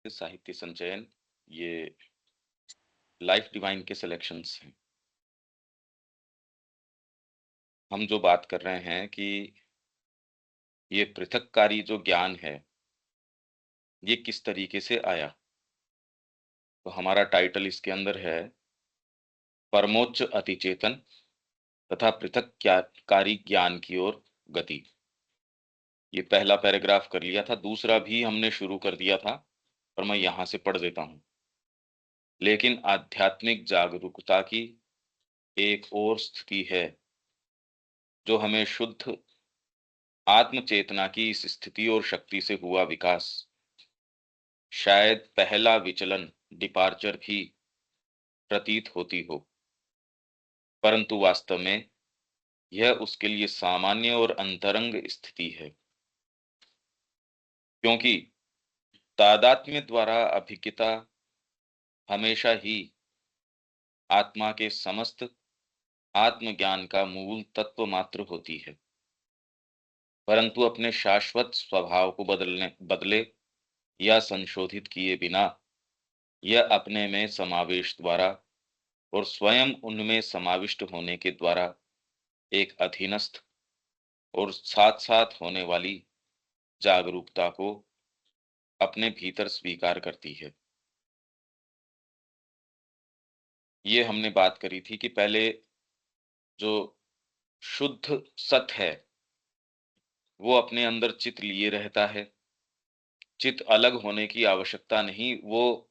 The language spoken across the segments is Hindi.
साहित्य संचयन ये लाइफ डिवाइन के सिलेक्शंस हैं। हम जो बात कर रहे हैं कि ये पृथक्कारी जो ज्ञान है, ये किस तरीके से आया? तो हमारा टाइटल इसके अंदर है परमोच्च अतिचेतन तथा कारी ज्ञान की ओर गति। ये पहला पैराग्राफ कर लिया था, दूसरा भी हमने शुरू कर दिया था, पर मैं यहाँ से पढ़ देता हूँ। लेकिन आध्यात्मिक जागरूकता की एक और स्थिति है, जो हमें शुद्ध आत्म चेतना की इस स्थिति और शक्ति से हुआ विकास, शायद पहला विचलन डिपार्चर भी प्रतीत होती हो, परंतु वास्तव में यह उसके लिए सामान्य और अंतरंग स्थिति है, क्योंकि तादात्म्य द्वारा अभिज्ञता हमेशा ही आत्मा के समस्त आत्मज्ञान का मूल तत्व मात्र होती है, परंतु अपने शाश्वत स्वभाव को बदले या संशोधित किए बिना यह अपने में समावेश द्वारा और स्वयं उनमें समाविष्ट होने के द्वारा एक अधीनस्थ और साथ साथ होने वाली जागरूकता को अपने भीतर स्वीकार करती है। ये हमने बात करी थी कि पहले जो शुद्ध सत है, वो अपने अंदर चित लिए रहता है। चित अलग होने की आवश्यकता नहीं, वो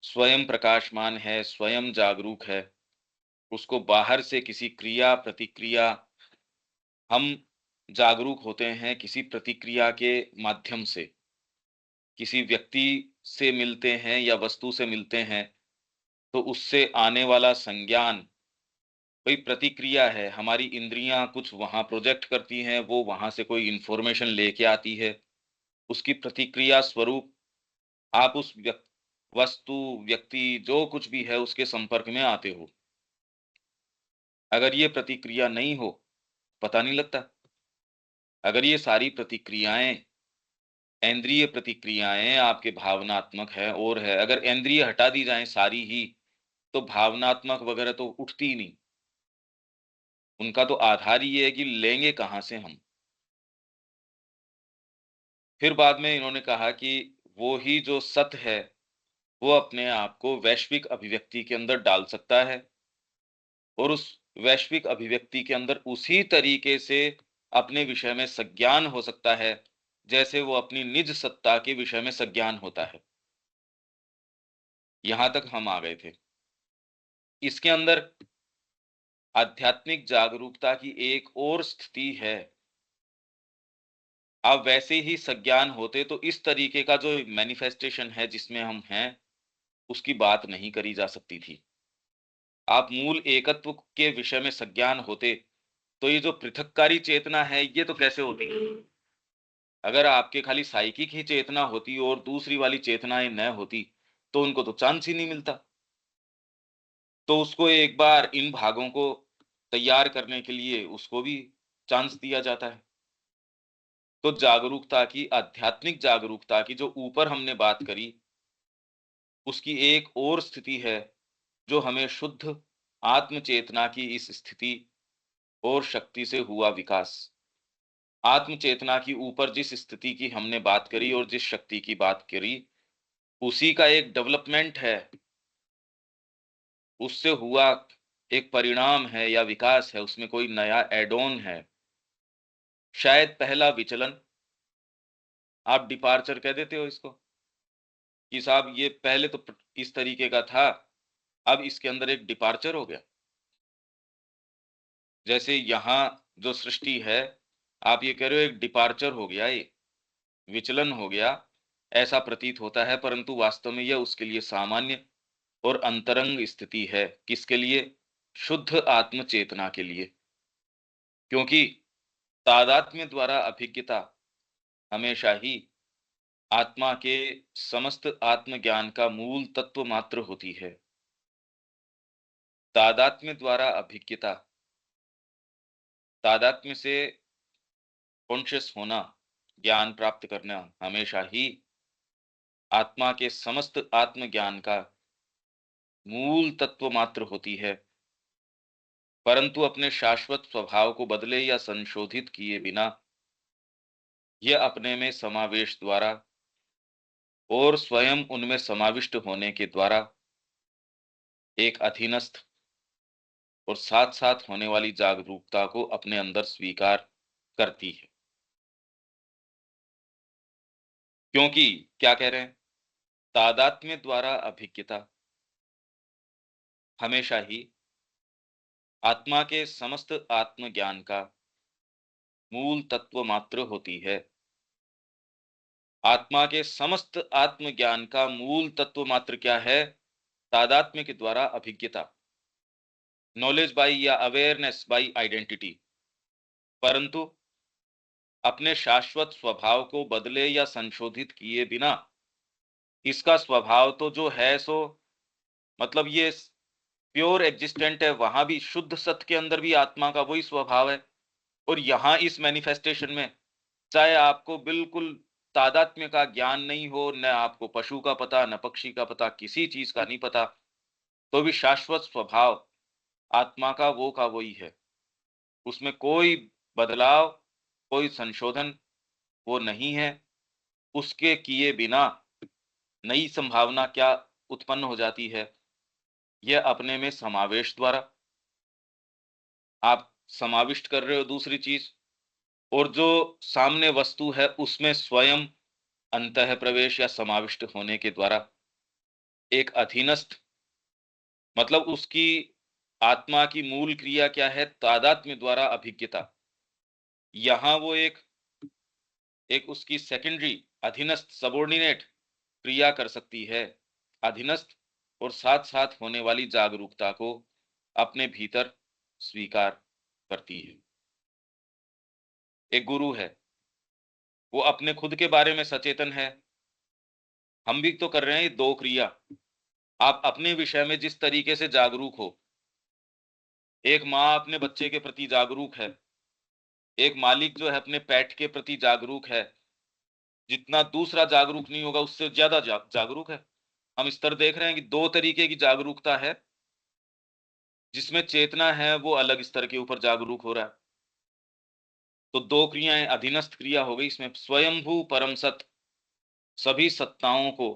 स्वयं प्रकाशमान है, स्वयं जागरूक है। उसको बाहर से किसी क्रिया प्रतिक्रिया, हम जागरूक होते हैं किसी प्रतिक्रिया के माध्यम से, किसी व्यक्ति से मिलते हैं या वस्तु से मिलते हैं, तो उससे आने वाला संज्ञान कोई प्रतिक्रिया है। हमारी इंद्रियां कुछ वहां प्रोजेक्ट करती हैं, वो वहां से कोई इंफॉर्मेशन लेके आती है, उसकी प्रतिक्रिया स्वरूप आप उस वस्तु, व्यक्ति, जो कुछ भी है उसके संपर्क में आते हो। अगर ये प्रतिक्रिया नहीं हो, पता नहीं लगता। अगर ये सारी प्रतिक्रियाएं इंद्रिय प्रतिक्रियाएं आपके भावनात्मक है और है, अगर इंद्रिय हटा दी जाएं सारी ही, तो भावनात्मक वगैरह तो उठती ही नहीं। उनका तो आधार ही ये है कि लेंगे कहाँ से हम। फिर बाद में इन्होंने कहा कि वो ही जो सत है, वो अपने आप को वैश्विक अभिव्यक्ति के अंदर डाल सकता है और उस वैश्विक अभिव्यक्ति के अंदर उसी तरीके से अपने विषय में सज्ञान हो सकता है, जैसे वो अपनी निज सत्ता के विषय में सज्ञान होता है। यहां तक हम आ गए थे। इसके अंदर आध्यात्मिक जागरूकता की एक और स्थिति है। अब वैसे ही सज्ञान होते तो इस तरीके का जो मैनिफेस्टेशन है जिसमें हम हैं, उसकी बात नहीं करी जा सकती थी। आप मूल एकत्व के विषय में सज्ञान होते, तो ये जो पृथककारी चेतना है, ये तो कैसे होती? अगर आपके खाली साइकिक ही चेतना होती और दूसरी वाली चेतनाएं न होती, तो उनको तो चांस ही नहीं मिलता। तो उसको एक बार इन भागों को तैयार करने के लिए उसको भी चांस दिया जाता है। तो जागरूकता की, आध्यात्मिक जागरूकता की जो ऊपर हमने बात करी, उसकी एक और स्थिति है, जो हमें शुद्ध आत्म चेतना की इस स्थिति और शक्ति से हुआ विकास। आत्म चेतना की ऊपर जिस स्थिति की हमने बात करी और जिस शक्ति की बात करी, उसी का एक डेवलपमेंट है, उससे हुआ एक परिणाम है या विकास है, उसमें कोई नया एड ऑन है। शायद पहला विचलन, आप डिपार्चर कह देते हो इसको, कि साहब ये पहले तो इस तरीके का था, अब इसके अंदर एक डिपार्चर हो गया। जैसे यहाँ जो सृष्टि है, आप ये कह रहे हो एक डिपार्चर हो गया, ये विचलन हो गया, ऐसा प्रतीत होता है, परंतु वास्तव में यह उसके लिए सामान्य और अंतरंग स्थिति है। किसके लिए? शुद्ध आत्म चेतना के लिए। क्योंकि तादात्म्य द्वारा अभिज्ञता हमेशा ही आत्मा के समस्त आत्मज्ञान का मूल तत्व मात्र होती है। तादात्म्य द्वारा अभिज्ञता, तादात्म्य से कॉन्शियस होना, ज्ञान प्राप्त करना हमेशा ही आत्मा के समस्त आत्मज्ञान का मूल तत्व मात्र होती है, परंतु अपने शाश्वत स्वभाव को बदले या संशोधित किए बिना यह अपने में समावेश द्वारा और स्वयं उनमें समाविष्ट होने के द्वारा एक अधीनस्थ और साथ साथ होने वाली जागरूकता को अपने अंदर स्वीकार करती है। क्योंकि क्या कह रहे हैं, तादात्म्य द्वारा अभिज्ञता हमेशा ही आत्मा के समस्त आत्मज्ञान का मूल तत्व मात्र होती है। आत्मा के समस्त आत्मज्ञान का मूल तत्व मात्र क्या है? तादात्म्य के द्वारा अभिज्ञता, नॉलेज बाय या अवेयरनेस बाय आइडेंटिटी। परंतु अपने शाश्वत स्वभाव को बदले या संशोधित किए बिना इसका स्वभाव तो जो है सो, मतलब ये प्योर एग्जिस्टेंट है, वहां भी शुद्ध सत्य के अंदर भी आत्मा का वही स्वभाव है। और यहां इस मैनिफेस्टेशन में चाहे आपको बिल्कुल तादात्म्य का ज्ञान नहीं हो, न आपको पशु का पता, न पक्षी का पता, किसी चीज का नहीं पता, तो भी शाश्वत स्वभाव आत्मा का वही है। उसमें कोई बदलाव, कोई संशोधन वो नहीं है। उसके किए बिना नई संभावना क्या उत्पन्न हो जाती है? यह अपने में समावेश द्वारा आप समाविष्ट कर रहे हो दूसरी चीज, और जो सामने वस्तु है उसमें स्वयं अंतः प्रवेश या समाविष्ट होने के द्वारा एक अधीनस्थ, मतलब उसकी आत्मा की मूल क्रिया क्या है? तादात्म्य द्वारा अभिज्ञता। यहां वो एक उसकी सेकेंडरी अधीनस्थ सबॉर्डिनेट क्रिया कर सकती है। अधीनस्थ और साथ साथ होने वाली जागरूकता को अपने भीतर स्वीकार करती है। एक गुरु है, वो अपने खुद के बारे में सचेतन है। हम भी तो कर रहे हैं ये दो क्रिया। आप अपने विषय में जिस तरीके से जागरूक हो, एक माँ अपने बच्चे के प्रति जागरूक है, एक मालिक जो है अपने पेट के प्रति जागरूक है, जितना दूसरा जागरूक नहीं होगा उससे ज्यादा जागरूक है। हम इस तरह देख रहे हैं कि दो तरीके की जागरूकता है। जिसमें चेतना है वो अलग स्तर के ऊपर जागरूक हो रहा है। तो दो क्रियाएं, अधीनस्थ क्रिया हो गई, इसमें स्वयंभू परम सत्य सभी सत्ताओं को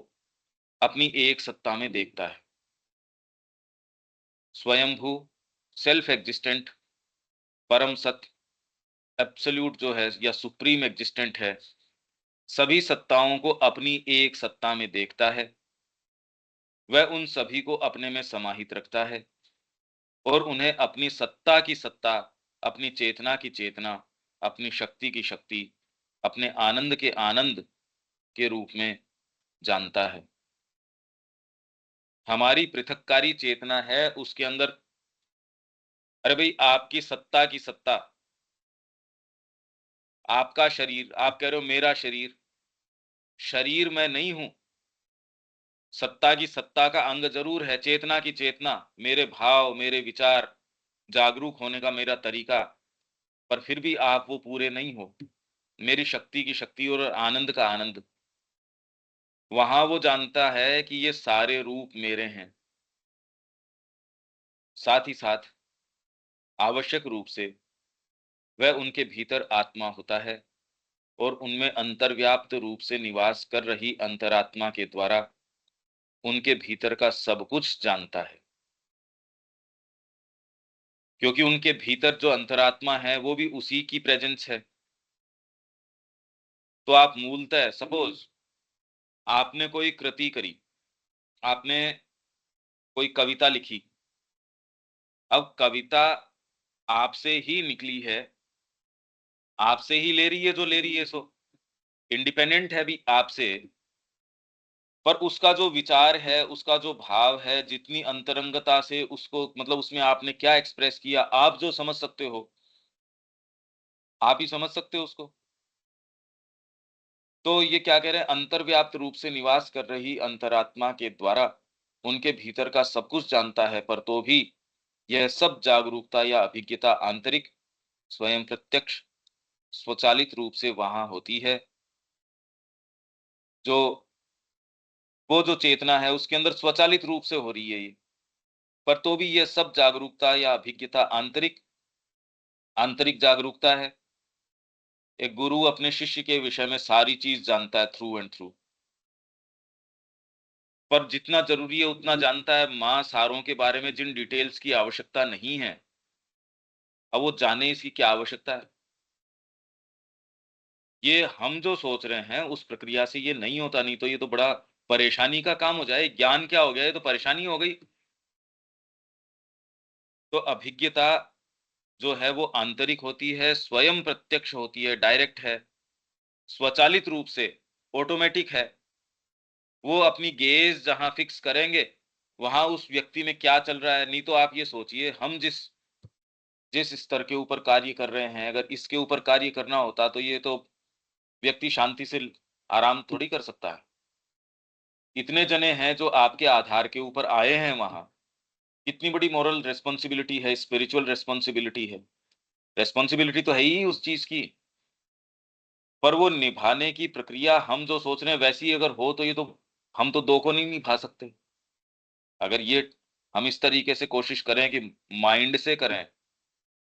अपनी एक सत्ता में देखता है। स्वयंभू सेल्फ एग्जिस्टेंट परम सत्य एब्सोल्यूट जो है या सुप्रीम एग्जिस्टेंट है, सभी सत्ताओं को अपनी एक सत्ता में देखता है। वह उन सभी को अपने में समाहित रखता है और उन्हें अपनी सत्ता की सत्ता, अपनी चेतना की चेतना, अपनी शक्ति की शक्ति, अपने आनंद के आनंद के रूप में जानता है। हमारी पृथककारी चेतना है उसके अंदर, अरे भाई आपकी सत्ता की सत्ता, आपका शरीर, आप कह रहे हो मेरा शरीर, शरीर मैं नहीं हूं। सत्ता की सत्ता का अंग जरूर है, चेतना की चेतना, मेरे भाव, मेरे विचार, जागरूक होने का मेरा तरीका, पर फिर भी आप वो पूरे नहीं हो। मेरी शक्ति की शक्ति और आनंद का आनंद, वहां वो जानता है कि ये सारे रूप मेरे हैं। साथ ही साथ आवश्यक रूप से वह उनके भीतर आत्मा होता है और उनमें अंतर्व्याप्त रूप से निवास कर रही अंतरात्मा के द्वारा उनके भीतर का सब कुछ जानता है। क्योंकि उनके भीतर जो अंतरात्मा है वो भी उसी की प्रेजेंस है। तो आप मूलतः सपोज आपने कोई कृति करी, आपने कोई कविता लिखी, अब कविता आपसे ही निकली है, आपसे ही ले रही है जो ले रही है, सो इंडिपेंडेंट है भी आपसे। पर उसका जो विचार है, उसका जो भाव है, जितनी अंतरंगता से उसको, मतलब उसमें आपने क्या एक्सप्रेस किया, आप जो समझ सकते हो, आप ही समझ सकते हो उसको। तो ये क्या कह रहे हैं, अंतर्व्याप्त रूप से निवास कर रही अंतरात्मा के द्वारा उनके भीतर का सब कुछ जानता है, पर तो भी यह सब जागरूकता या अभिज्ञता आंतरिक, स्वयं प्रत्यक्ष, स्वचालित रूप से वहां होती है। जो वो जो चेतना है उसके अंदर स्वचालित रूप से हो रही है ये। पर तो भी ये सब जागरूकता या अभिज्ञता आंतरिक आंतरिक जागरूकता है। एक गुरु अपने शिष्य के विषय में सारी चीज जानता है थ्रू एंड थ्रू, पर जितना जरूरी है उतना जानता है मां सारों के बारे में जिन डिटेल्स की आवश्यकता नहीं है, अब वो जाने इसकी क्या आवश्यकता है। ये हम जो सोच रहे हैं उस प्रक्रिया से ये नहीं होता, नहीं तो ये तो बड़ा परेशानी का काम हो जाए। ज्ञान क्या हो गया, ये तो परेशानी हो गई। तो अभिज्ञता जो है वो आंतरिक होती है, स्वयं प्रत्यक्ष होती है, डायरेक्ट है, स्वचालित रूप से, ऑटोमेटिक है। वो अपनी गेज जहां फिक्स करेंगे वहां उस व्यक्ति में क्या चल रहा है। नहीं तो आप ये सोचिए, हम जिस जिस स्तर के ऊपर कार्य कर रहे हैं, अगर इसके ऊपर कार्य करना होता तो ये तो व्यक्ति शांति से आराम थोड़ी कर सकता है। इतने जने हैं जो आपके आधार के ऊपर आए हैं वहां, कितनी बड़ी मॉरल रेस्पॉन्सिबिलिटी है, स्पिरिचुअल रेस्पॉन्सिबिलिटी है। रेस्पॉन्सिबिलिटी तो है ही उस चीज की, पर वो निभाने की प्रक्रिया हम जो सोच रहे हैं वैसी अगर हो तो ये तो हम तो दो को नहीं निभा सकते। अगर ये हम इस तरीके से कोशिश करें कि माइंड से करें,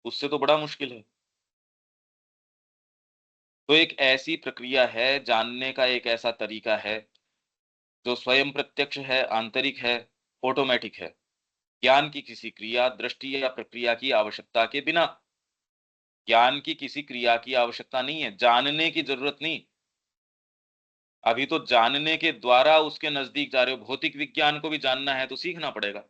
उससे तो बड़ा मुश्किल है। तो एक ऐसी प्रक्रिया है, जानने का एक ऐसा तरीका है जो स्वयं प्रत्यक्ष है, आंतरिक है, ऑटोमेटिक है। ज्ञान की किसी क्रिया, दृष्टि या प्रक्रिया की आवश्यकता के बिना, ज्ञान की किसी क्रिया की आवश्यकता नहीं है, जानने की जरूरत नहीं। अभी तो जानने के द्वारा उसके नजदीक जा रहे हो। भौतिक विज्ञान को भी जानना है तो सीखना पड़ेगा।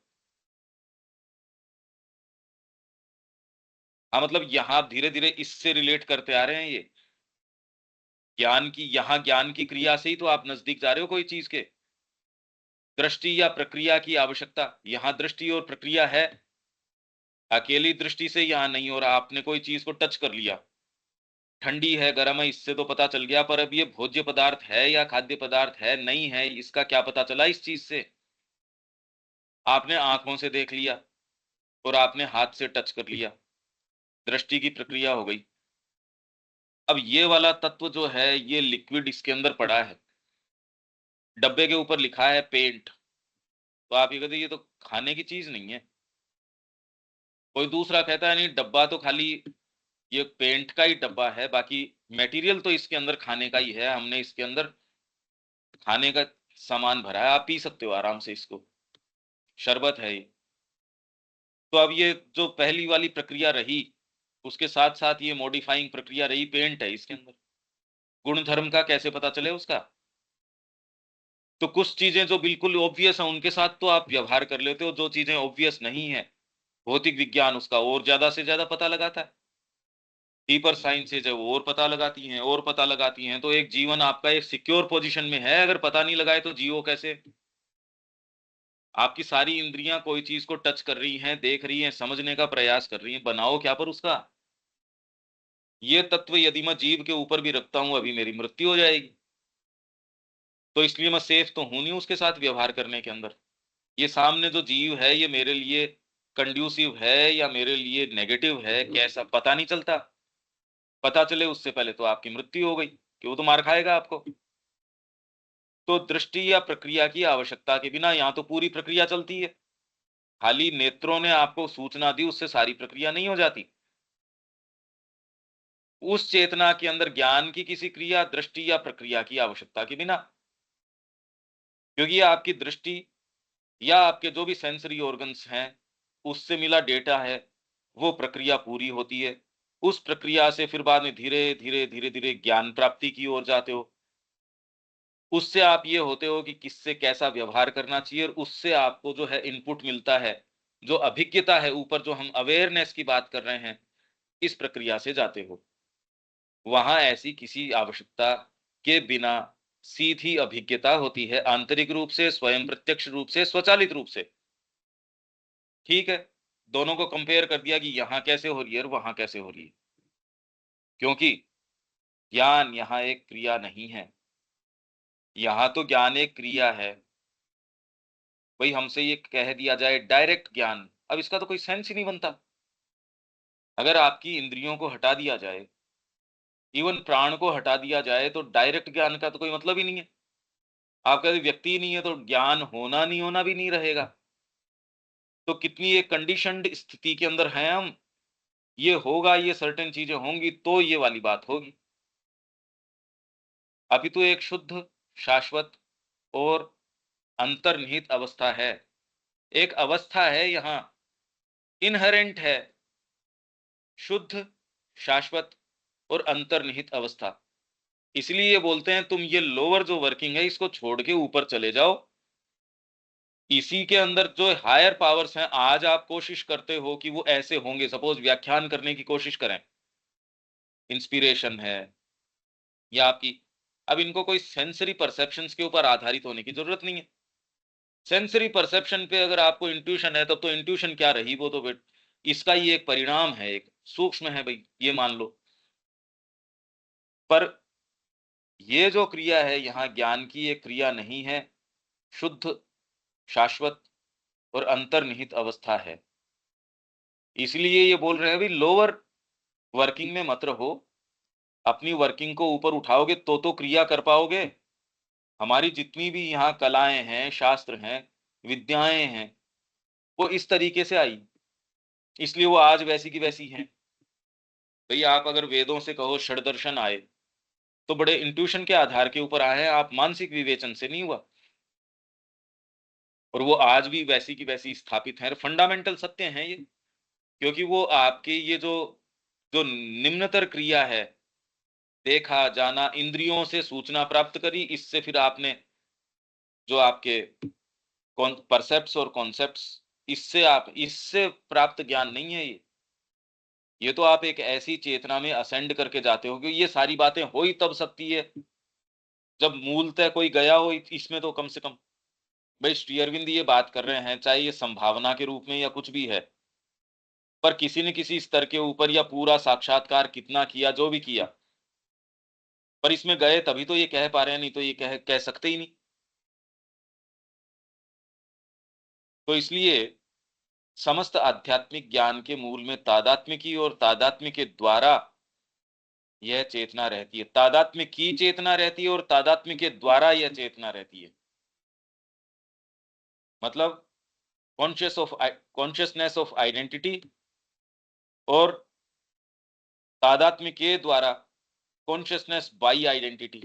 हाँ, मतलब यहाँ धीरे धीरे इससे रिलेट करते आ रहे हैं ये ज्ञान की, यहाँ ज्ञान की क्रिया से ही तो आप नजदीक जा रहे हो कोई चीज के। दृष्टि या प्रक्रिया की आवश्यकता, यहाँ दृष्टि और प्रक्रिया है। अकेली दृष्टि से यहाँ नहीं हो रहा, आपने कोई चीज को टच कर लिया, ठंडी है गर्म है इससे तो पता चल गया, पर अब ये भोज्य पदार्थ है या खाद्य पदार्थ है नहीं है, इसका क्या पता चला इस चीज से। आपने आंखों से देख लिया और आपने हाथ से टच कर लिया, दृष्टि की प्रक्रिया हो गई। अब ये वाला तत्व जो है ये लिक्विड इसके अंदर पड़ा है, डब्बे के ऊपर लिखा है पेंट, तो आप ये कहते ये तो खाने की चीज नहीं है। कोई दूसरा कहता है नहीं, डब्बा तो खाली ये पेंट का ही डब्बा है, बाकी मटेरियल तो इसके अंदर खाने का ही है, हमने इसके अंदर खाने का सामान भरा है, आप पी सकते हो आराम से इसको, शरबत है ये। तो अब ये जो पहली वाली प्रक्रिया रही, उसके साथ साथ ये मॉडिफाइंग प्रक्रिया रही, पेंट है इसके अंदर। गुण धर्म का कैसे पता चले उसका। तो कुछ चीजें जो बिल्कुल ऑब्वियस है उनके साथ तो आप व्यवहार कर लेते हो, जो चीजें ऑब्वियस नहीं है भौतिक विज्ञान उसका और ज्यादा से ज्यादा पता लगाता है। डीपर साइंसेज है वो और पता लगाती हैं और पता लगाती हैं। तो एक जीवन आपका एक सिक्योर पोजीशन में है, अगर पता नहीं लगाए तो जियो कैसे। आपकी सारी इंद्रियां कोई चीज को टच कर रही हैं, देख रही हैं, समझने का प्रयास कर रही हैं, बनाओ क्या पर उसका। ये तत्व यदि मैं जीव के ऊपर भी रखता हूं अभी मेरी मृत्यु हो जाएगी, तो इसलिए मैं सेफ तो हूं नहीं उसके साथ व्यवहार करने के अंदर। ये सामने जो जीव है ये मेरे लिए कंड्यूसिव है या मेरे लिए नेगेटिव है, कैसा पता नहीं चलता। पता चले उससे पहले तो आपकी मृत्यु हो गई कि वो तो मार खाएगा आपको। तो दृष्टि या प्रक्रिया की आवश्यकता के बिना यहाँ तो पूरी प्रक्रिया चलती है। खाली नेत्रों ने आपको सूचना दी उससे सारी प्रक्रिया नहीं हो जाती। उस चेतना के अंदर ज्ञान की किसी क्रिया, दृष्टि या प्रक्रिया की आवश्यकता के बिना, क्योंकि आपकी दृष्टि या आपके जो भी सेंसरी ऑर्गन्स हैं उससे मिला डेटा है, वो प्रक्रिया पूरी होती है। उस प्रक्रिया से फिर बाद में धीरे धीरे धीरे धीरे ज्ञान प्राप्ति की ओर जाते हो। उससे आप ये होते हो कि किससे कैसा व्यवहार करना चाहिए, और उससे आपको जो है इनपुट मिलता है, जो अभिज्ञता है, ऊपर जो हम अवेयरनेस की बात कर रहे हैं, इस प्रक्रिया से जाते हो। वहां ऐसी किसी आवश्यकता के बिना सीधी अभिज्ञता होती है, आंतरिक रूप से, स्वयं प्रत्यक्ष रूप से, स्वचालित रूप से। ठीक है, दोनों को कंपेयर कर दिया कि यहां कैसे हो रही है और वहां कैसे हो रही है। क्योंकि ज्ञान यहाँ एक क्रिया नहीं है, यहाँ तो ज्ञान एक क्रिया है। भाई हमसे ये कह दिया जाए डायरेक्ट ज्ञान, अब इसका तो कोई सेंस ही नहीं बनता। अगर आपकी इंद्रियों को हटा दिया जाए, इवन प्राण को हटा दिया जाए, तो डायरेक्ट ज्ञान का तो कोई मतलब ही नहीं है। आपका यदि व्यक्ति ही नहीं है तो ज्ञान होना नहीं होना भी नहीं रहेगा। तो कितनी एक कंडीशन्ड स्थिति के अंदर हैं हम, ये होगा, ये सर्टेन चीज़ें होंगी तो ये वाली बात होगी। अपितु एक शुद्ध, शाश्वत और अंतर्निहित अवस्था है। एक अवस्था है यहाँ, इन्हेरेंट है, शुद्ध, शाश्वत और अंतर्निहित अवस्था। इसलिए ये बोलते हैं तुम ये लोअर जो वर्किंग है इसको छोड़ के ऊपर चले जाओ। इसी के अंदर जो हायर पावर्स हैं, आज आप कोशिश करते हो कि वो ऐसे होंगे, सपोज व्याख्यान करने की कोशिश करें, इंस्पिरेशन है या आपकी, अब इनको कोई सेंसरी परसेप्शंस के ऊपर आधारित होने की जरूरत नहीं है। सेंसरी परसेप्शन पे अगर आपको इंट्यूशन है, तब तो इंट्यूशन क्या रही, वो तो इसका ही एक परिणाम है, एक सूक्ष्म है भाई, ये मान लो। पर ये जो क्रिया है यहाँ ज्ञान की, ये क्रिया नहीं है, शुद्ध, शाश्वत और अंतर्निहित अवस्था है। इसलिए ये बोल रहे हैं भाई लोअर वर्किंग में मत रहो, अपनी वर्किंग को ऊपर उठाओगे तो क्रिया कर पाओगे। हमारी जितनी भी यहाँ कलाएं हैं, शास्त्र हैं, विद्याएं हैं, वो इस तरीके से आई, इसलिए वो आज वैसी की वैसी हैं। भाई आप अगर वेदों से कहो षड्दर्शन आए, तो बड़े इंट्यूशन के आधार के ऊपर आए हैं, आप मानसिक विवेचन से नहीं हुआ। और वो आज भी वैसी की वैसी स्थापित हैं, फंडामेंटल सत्य हैं ये। क्योंकि वो आपके ये जो जो निम्नतर क्रिया है, देखा, जाना, इंद्रियों से सूचना प्राप्त करी, इससे फिर आपने जो आपके परसेप्ट्स और कॉन्सेप्ट्स, इससे आप, इससे प्राप्त ज्ञान नहीं है ये तो आप एक ऐसी चेतना में असेंड करके जाते हो कि ये सारी बातें हो ही तब सकती है जब मूलतः कोई गया हो इसमें, तो कम से कम। भाई श्री अरविंद ये बात कर रहे हैं, चाहे ये संभावना के रूप में या कुछ भी है, पर किसी न किसी स्तर के ऊपर, या पूरा साक्षात्कार कितना किया, जो भी किया, पर इसमें गए तभी तो ये कह पा रहे हैं, नहीं तो ये कह सकते ही नहीं। तो इसलिए समस्त आध्यात्मिक ज्ञान के मूल में तादात्म्य की, और तादात्म्य के द्वारा यह चेतना रहती है। तादात्म्य की चेतना रहती है और तादात्म्य के द्वारा यह चेतना रहती है। मतलब कॉन्शियसनेस ऑफ आइडेंटिटी, और तादात्म्य के द्वारा कॉन्शियसनेस बाई आइडेंटिटी,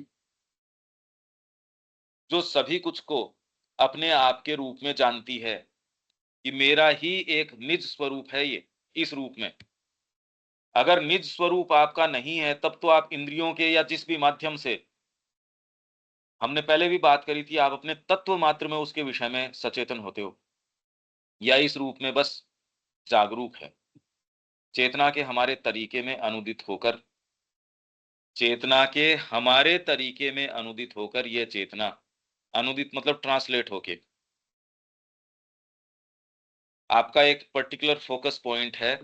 जो सभी कुछ को अपने आप के रूप में जानती है कि मेरा ही एक निज स्वरूप है ये, इस रूप में। अगर निज स्वरूप आपका नहीं है, तब तो आप इंद्रियों के या जिस भी माध्यम से, हमने पहले भी बात करी थी, आप अपने तत्व मात्र में उसके विषय में सचेतन होते हो, या इस रूप में बस जागरूक है। चेतना के हमारे तरीके में अनुदित होकर, चेतना के हमारे तरीके में अनुदित होकर, यह चेतना, अनुदित मतलब ट्रांसलेट होके, आपका एक पर्टिकुलर फोकस पॉइंट है,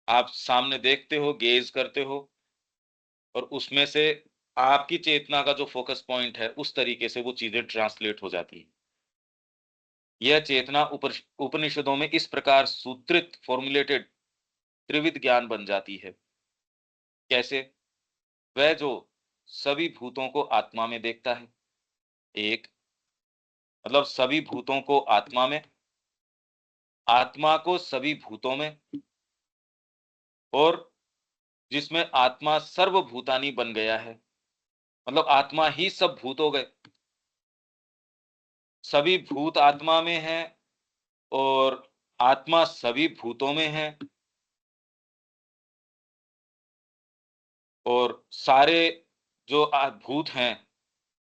आप सामने देखते हो, गेज करते हो, और उसमें से आपकी चेतना का जो फोकस पॉइंट है, उस तरीके से वो चीजें ट्रांसलेट हो जाती है। यह चेतना उपनिषदों में इस प्रकार सूत्रित, फॉर्मुलेटेड त्रिविध ज्ञान बन जाती है। कैसे? वह जो सभी भूतों को आत्मा में देखता है, एक, मतलब सभी भूतों को आत्मा में, आत्मा को सभी भूतों में, और जिसमें आत्मा सर्वभूतानी बन गया है, मतलब आत्मा ही सब भूत हो गए। सभी भूत आत्मा में है, और आत्मा सभी भूतों में है, और सारे जो भूत हैं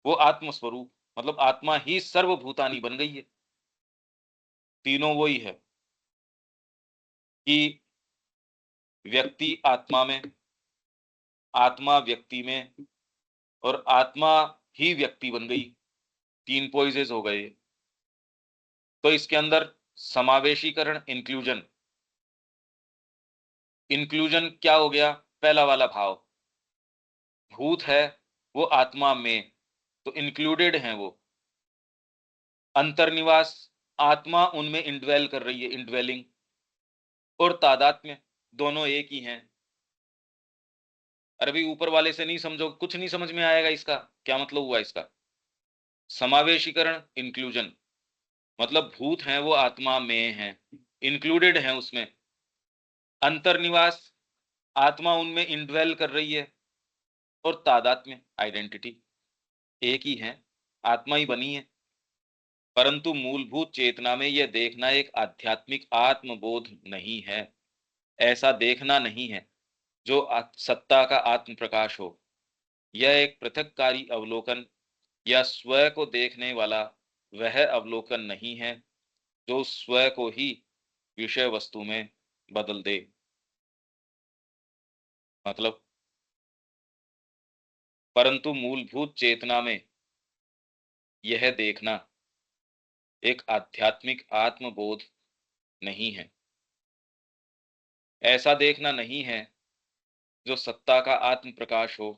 वो आत्मस्वरूप, मतलब आत्मा ही सर्वभूतानी बन गई है। तीनों वही है कि व्यक्ति आत्मा में, आत्मा व्यक्ति में, और आत्मा ही व्यक्ति बन गई। तीन पॉइजेस हो गए। तो इसके अंदर समावेशीकरण, इंक्लूजन, इंक्लूजन क्या हो गया? पहला वाला भाव, भूत है वो आत्मा में, तो इंक्लूडेड हैं वो। अंतर्निवास, आत्मा उनमें इंडवेल कर रही है, इंडवेलिंग। और तादात्म्य, दोनों एक ही हैं। अरे भाई ऊपर वाले से नहीं समझो, कुछ नहीं समझ में आएगा, इसका क्या मतलब हुआ इसका। समावेशीकरण, इंक्लूजन, मतलब भूत हैं वो आत्मा में हैं, इंक्लूडेड हैं उसमें। अंतर्निवास, आत्मा उनमें इनड्वेल कर रही है। और तादात्म्य, आइडेंटिटी, एक ही है, आत्मा ही बनी है। परंतु मूलभूत चेतना में यह देखना एक आध्यात्मिक आत्मबोध नहीं है। ऐसा देखना नहीं है जो सत्ता का आत्म प्रकाश हो। यह एक पृथककारी अवलोकन या स्व को देखने वाला वह अवलोकन नहीं है जो स्व को ही विषय वस्तु में बदल दे। मतलब, परंतु मूलभूत चेतना में यह देखना एक आध्यात्मिक आत्मबोध नहीं है। ऐसा देखना नहीं है जो सत्ता का आत्म प्रकाश हो।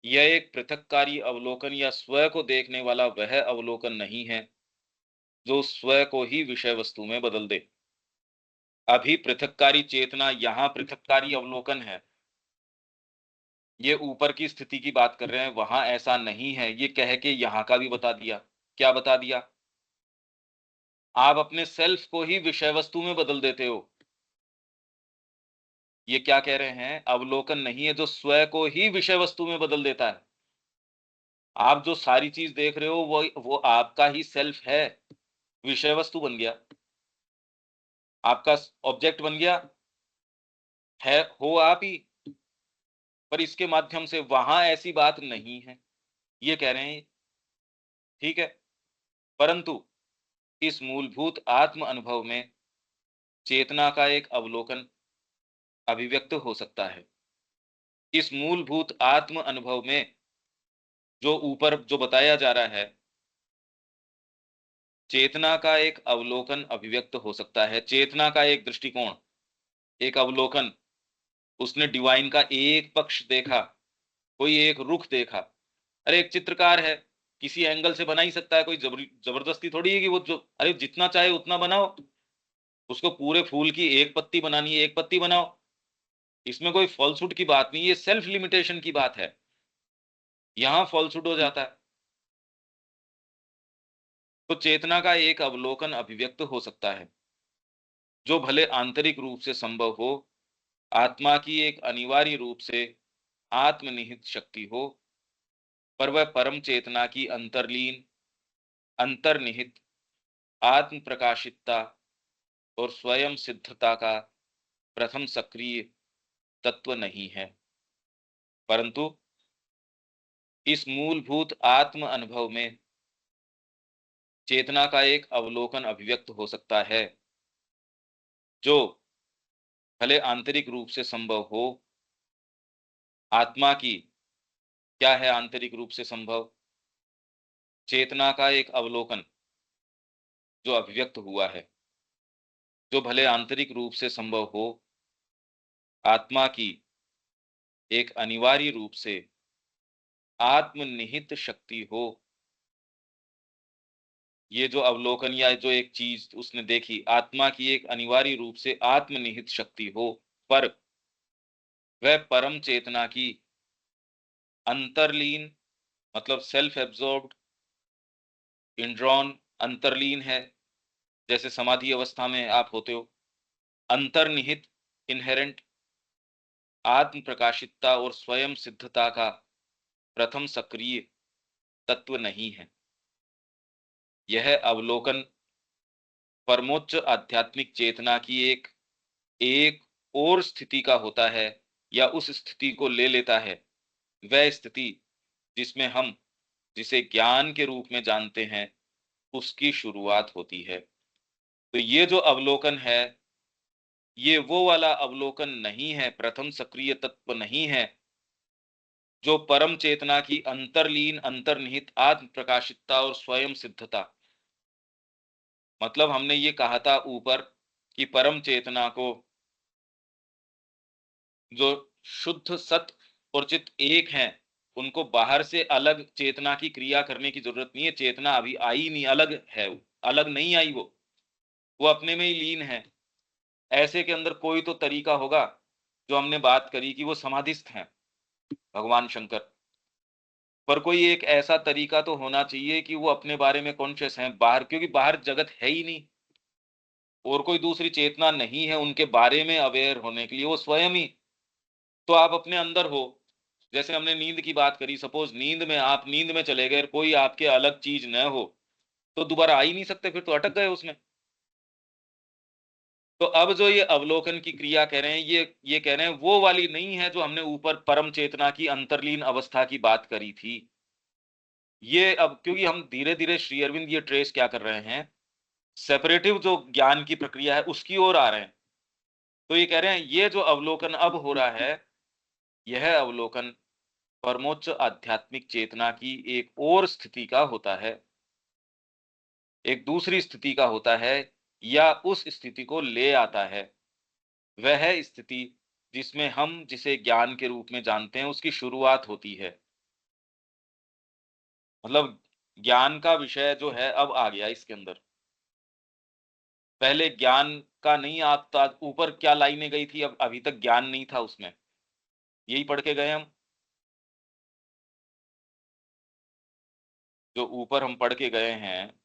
यह एक पृथककारी अवलोकन या स्व को देखने वाला वह अवलोकन नहीं है जो स्व को ही विषय वस्तु में बदल दे। अभी पृथककारी चेतना, यहाँ पृथककारी अवलोकन है, ये ऊपर की स्थिति की बात कर रहे हैं, वहां ऐसा नहीं है। ये कह के यहाँ का भी बता दिया। क्या बता दिया? आप अपने सेल्फ को ही विषय वस्तु में बदल देते हो। ये क्या कह रहे हैं? अवलोकन नहीं है जो स्व को ही विषय वस्तु में बदल देता है। आप जो सारी चीज देख रहे हो वो आपका ही सेल्फ है, विषय वस्तु बन गया, आपका ऑब्जेक्ट बन गया, है, हो आप ही। पर इसके माध्यम से वहां ऐसी बात नहीं है, ये कह रहे हैं। ठीक है। परंतु इस मूलभूत आत्म अनुभव में चेतना का एक अवलोकन अभिव्यक्त हो सकता है। इस मूलभूत आत्म अनुभव में जो ऊपर जो बताया जा रहा है, चेतना का एक अवलोकन अभिव्यक्त हो सकता है। चेतना का एक दृष्टिकोण, एक अवलोकन। उसने डिवाइन का एक पक्ष देखा, कोई एक रुख देखा। अरे एक चित्रकार है, किसी एंगल से बना ही सकता है, कोई जबरदस्ती थोड़ी है कि वो जो अरे जितना चाहे उतना बनाओ। उसको पूरे फूल की एक पत्ती बनानी है, एक पत्ती बनाओ। इसमें कोई फॉल्सूट की बात नहीं, ये सेल्फ लिमिटेशन की बात है। यहां फॉल्सूट हो जाता है। तो चेतना का एक अवलोकन अभिव्यक्त हो सकता है जो भले आंतरिक रूप से संभव हो, आत्मा की एक अनिवार्य रूप से आत्मनिहित शक्ति हो, पर वह परम चेतना की अंतर्लीन, अंतर्निहित आत्म प्रकाशितता और स्वयं सिद्धता का प्रथम सक्रिय तत्व नहीं है। परंतु इस मूलभूत आत्म अनुभव में चेतना का एक अवलोकन अभिव्यक्त हो सकता है जो भले आंतरिक रूप से संभव हो, आत्मा की, क्या है आंतरिक रूप से संभव? चेतना का एक अवलोकन जो अभिव्यक्त हुआ है, जो भले आंतरिक रूप से संभव हो, आत्मा की एक अनिवार्य रूप से आत्मनिहित शक्ति हो। ये जो अवलोकन या जो एक चीज उसने देखी, आत्मा की एक अनिवार्य रूप से आत्मनिहित शक्ति हो, पर वह परम चेतना की अंतर्लीन, मतलब सेल्फ एब्जॉर्ब्ड, इंड्रॉन, अंतर्लीन है, जैसे समाधि अवस्था में आप होते हो। अंतर्निहित, इनहेरेंट आत्म प्रकाशितता और स्वयं सिद्धता का प्रथम सक्रिय तत्व नहीं है। यह अवलोकन परमोच्च आध्यात्मिक चेतना की एक एक और स्थिति का होता है, या उस स्थिति को ले लेता है। वह स्थिति जिसमें हम जिसे ज्ञान के रूप में जानते हैं, उसकी शुरुआत होती है। तो ये जो अवलोकन है, ये वो वाला अवलोकन नहीं है, प्रथम सक्रिय तत्व नहीं है जो परम चेतना की अंतर्लीन, अंतर्निहित आत्म प्रकाशितता और स्वयं सिद्धता। मतलब हमने ये कहा था ऊपर कि परम चेतना को, जो शुद्ध सत और चित एक हैं, उनको बाहर से अलग चेतना की क्रिया करने की जरूरत नहीं है। चेतना अभी आई नहीं, अलग है, अलग नहीं आई, वो अपने में ही लीन है। ऐसे के अंदर कोई तो तरीका होगा, जो हमने बात करी कि वो समाधिस्थ हैं, भगवान शंकर। पर कोई एक ऐसा तरीका तो होना चाहिए कि वो अपने बारे में कॉन्शियस हैं, बाहर क्योंकि बाहर जगत है ही नहीं और कोई दूसरी चेतना नहीं है उनके बारे में अवेयर होने के लिए, वो स्वयं ही। तो आप अपने अंदर हो, जैसे हमने नींद की बात करी, सपोज़ नींद में चले गए, कोई आपके अलग चीज़ न हो, तो दोबारा आ ही नहीं सकते, फिर तो अटक गए उसमें। तो अब जो ये अवलोकन की क्रिया कह रहे हैं, ये कह रहे हैं वो वाली नहीं है जो हमने ऊपर परम चेतना की अंतर्लीन अवस्था की बात करी थी। ये अब क्योंकि हम धीरे-धीरे श्री अरविंद ये ट्रेस क्या कर रहे हैं, सेपरेटिव जो ज्ञान की प्रक्रिया है उसकी ओर आ रहे हैं। तो ये कह रहे हैं ये जो अवलोकन अब हो रहा है, यह अवलोकन परमोच्च आध्यात्मिक चेतना की एक और स्थिति का होता है, एक दूसरी स्थिति का होता है या उस स्थिति को ले आता है। वह स्थिति जिसमें हम जिसे ज्ञान के रूप में जानते हैं उसकी शुरुआत होती है। मतलब ज्ञान का विषय जो है अब आ गया इसके अंदर। पहले ज्ञान का नहीं आता, ऊपर क्या लाइनें गई थी, अब अभी तक ज्ञान नहीं था उसमें। यही पढ़ के गए हम, जो ऊपर हम पढ़ के गए हैं,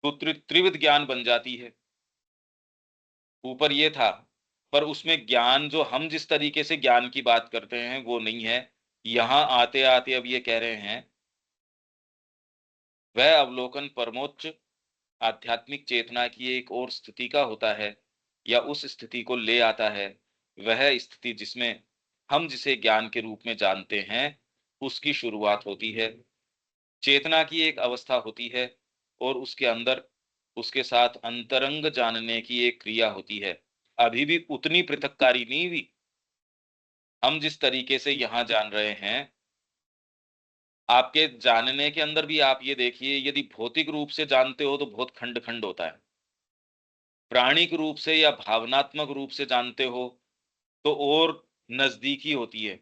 तो त्रिविध ज्ञान बन जाती है। ऊपर ये था, पर उसमें ज्ञान जो हम जिस तरीके से ज्ञान की बात करते हैं वो नहीं है। यहाँ आते-आते अब ये कह रहे हैं, वह अवलोकन परमोच्च आध्यात्मिक चेतना की एक और स्थिति का होता है या उस स्थिति को ले आता है। वह स्थिति जिसमें हम जिसे ज्ञान के रूप में जानते हैं, उसकी शुरुआत होती है। चेतना की एक अवस्था होती है और उसके अंदर उसके साथ अंतरंग जानने की एक क्रिया होती है। अभी भी उतनी पृथककारी नहीं हुई। हम जिस तरीके से यहाँ जान रहे हैं, आपके जानने के अंदर भी आप ये देखिए, यदि भौतिक रूप से जानते हो तो बहुत खंड-खंड होता है। प्राणिक रूप से या भावनात्मक रूप से जानते हो तो और नज़दीकी होती है।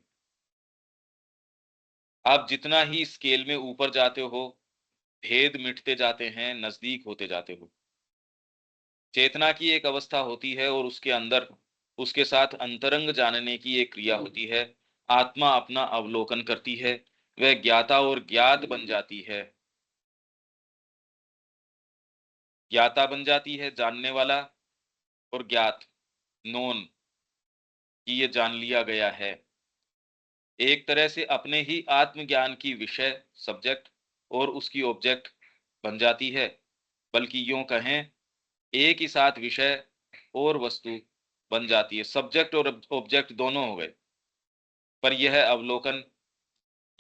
आप जितना ही स्केल में ऊपर जाते हो, भेद मिटते जाते हैं, नज़दीक होते जाते हो। चेतना की एक अवस्था होती है और उसके अंदर उसके साथ अंतरंग जानने की एक क्रिया होती है। आत्मा अपना अवलोकन करती है, वह ज्ञाता और ज्ञात बन जाती है। ज्ञाता बन जाती है जानने वाला और ज्ञात, नोन, कि ये जान लिया गया है। एक तरह से अपने ही आत्मज्ञान की विषय, सब्जेक्ट और उसकी ऑब्जेक्ट बन जाती है। बल्कि यूँ कहें, एक ही साथ विषय और वस्तु बन जाती है। सब्जेक्ट और ऑब्जेक्ट दोनों हो गए। पर यह अवलोकन,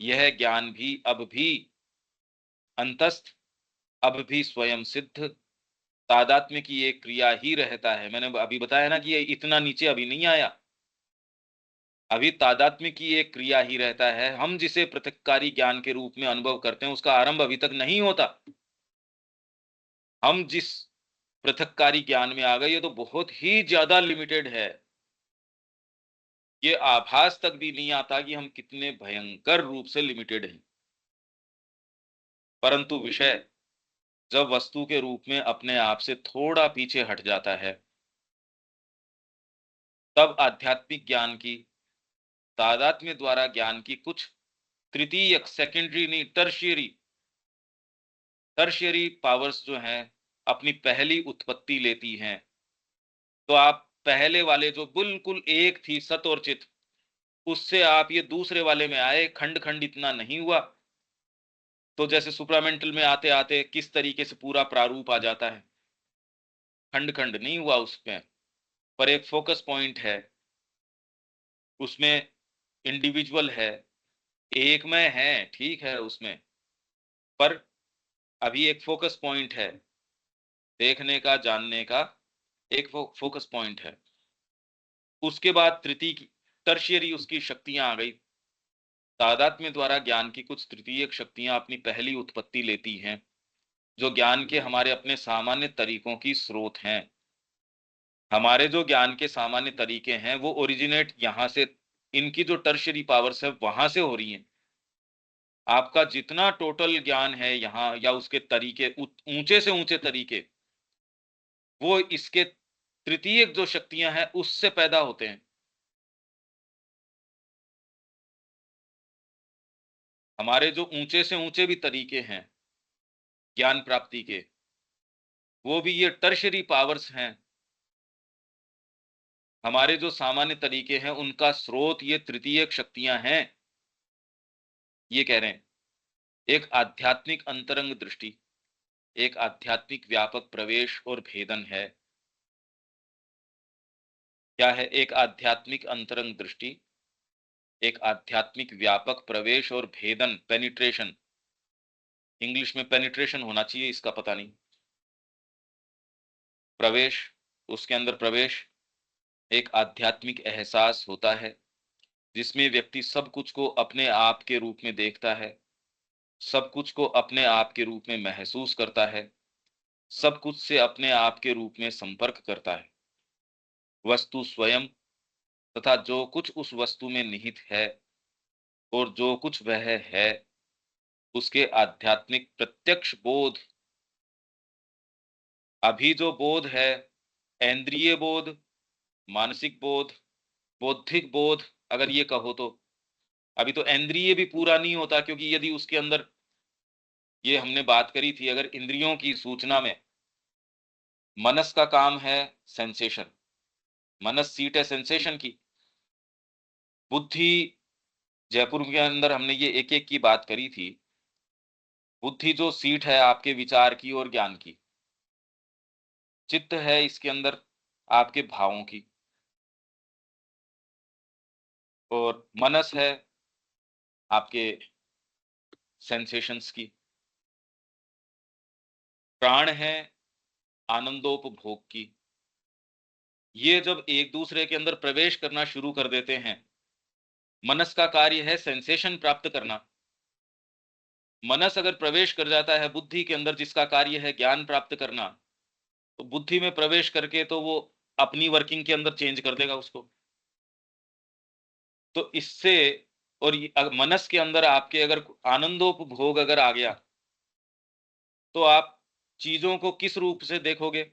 यह ज्ञान भी अब भी अंतस्थ, अब भी स्वयं सिद्ध, तादात्म्य की एक क्रिया ही रहता है। मैंने अभी बताया ना कि ये इतना नीचे अभी नहीं आया। अभी तादात्म्य की एक क्रिया ही रहता है। हम जिसे पृथक्कारी ज्ञान के रूप में अनुभव करते हैं, उसका आरंभ अभी तक नहीं होता। हम जिस पृथक्कारी ज्ञान में आ गए, ये तो बहुत ही ज़्यादा लिमिटेड है। ये आभास तक भी नहीं आता कि हम कितने भयंकर रूप से लिमिटेड हैं। परंतु विषय जब वस्तु के रूप में अपने आप से थोड़ा पीछे हट जाता है, तब आध्यात्मिक ज्ञान की, तादात्म्य द्वारा ज्ञान की कुछ तृतीयक, सेकेंडरी नहीं, टर्शियरी पावर्स जो हैं, अपनी पहली उत्पत्ति लेती हैं। तो आप पहले वाले जो बिल्कुल एक थी सत और चित, उससे आप ये दूसरे वाले में आए, खंड-खंड इतना नहीं हुआ। तो जैसे सुप्रामेंटल में आते-आते किस तरीके से पूरा प्रारूप आ जाता है, खंड-खंड नहीं हुआ उसमें, पर एक फ़ोकस पॉइंट है, उसमें इंडिविजुअल है, एकमय है, ठीक है उसमें, पर अभी एक फ़ोकस पॉइंट है, देखने का, जानने का एक फ़ोकस पॉइंट है। उसके बाद तृतीय की टर्शियरी उसकी शक्तियाँ आ गई। तादात्म्य द्वारा ज्ञान की कुछ तृतीयक शक्तियाँ अपनी पहली उत्पत्ति लेती हैं, जो ज्ञान के हमारे अपने सामान्य तरीकों की स्रोत हैं। हमारे जो ज्ञान के सामान्य तरीके हैं, वो ओरिजिनेट यहाँ से, इनकी जो टर्शियरी पावर्स है, वहाँ से हो रही हैं। आपका जितना टोटल ज्ञान है यहाँ या उसके तरीके ऊँचे से ऊँचे तरीके, वो इसके तृतीयक जो शक्तियाँ हैं, उससे पैदा होते हैं। हमारे जो ऊंचे से ऊंचे भी तरीके हैं ज्ञान प्राप्ति के, वो भी ये टर्शरी पावर्स हैं। हमारे जो सामान्य तरीके हैं उनका स्रोत ये तृतीयक शक्तियां हैं। ये कह रहे हैं एक आध्यात्मिक अंतरंग दृष्टि, एक आध्यात्मिक व्यापक प्रवेश और भेदन है। क्या है? एक आध्यात्मिक अंतरंग दृष्टि, एक आध्यात्मिक व्यापक प्रवेश और भेदन, पेनिट्रेशन। इंग्लिश में पेनिट्रेशन होना चाहिए, इसका पता नहीं। प्रवेश, उसके अंदर प्रवेश, एक आध्यात्मिक एहसास होता है जिसमें व्यक्ति सब कुछ को अपने आप के रूप में देखता है, सब कुछ को अपने आप के रूप में महसूस करता है, सब कुछ से अपने आप के रूप में संपर्क करता है। वस्तु स्वयं तथा जो कुछ उस वस्तु में निहित है और जो कुछ वह है, उसके आध्यात्मिक प्रत्यक्ष बोध। अभी जो बोध है, इंद्रिय बोध, मानसिक बोध, बौद्धिक बोध, अगर ये कहो तो अभी तो इंद्रिय भी पूरा नहीं होता, क्योंकि यदि उसके अंदर, ये हमने बात करी थी, अगर इंद्रियों की सूचना में मनस का काम है सेंसेशन, मनस सीट है सेंसेशन की, बुद्धि, जयपुर के अंदर हमने ये एक एक की बात करी थी। बुद्धि जो सीट है आपके विचार की और ज्ञान की, चित्त है इसके अंदर आपके भावों की, और मनस है आपके सेंसेशंस की, प्राण है आनंदोपभोग की। ये जब एक दूसरे के अंदर प्रवेश करना शुरू कर देते हैं, मनस का कार्य है सेंसेशन प्राप्त करना। मनस अगर प्रवेश कर जाता है बुद्धि के अंदर, जिसका कार्य है ज्ञान प्राप्त करना, तो बुद्धि में प्रवेश करके तो वो अपनी वर्किंग के अंदर चेंज कर देगा उसको। तो इससे, और मनस के अंदर आपके अगर आनंदोपभोग अगर आ गया, तो आप चीजों को किस रूप से देखोगे?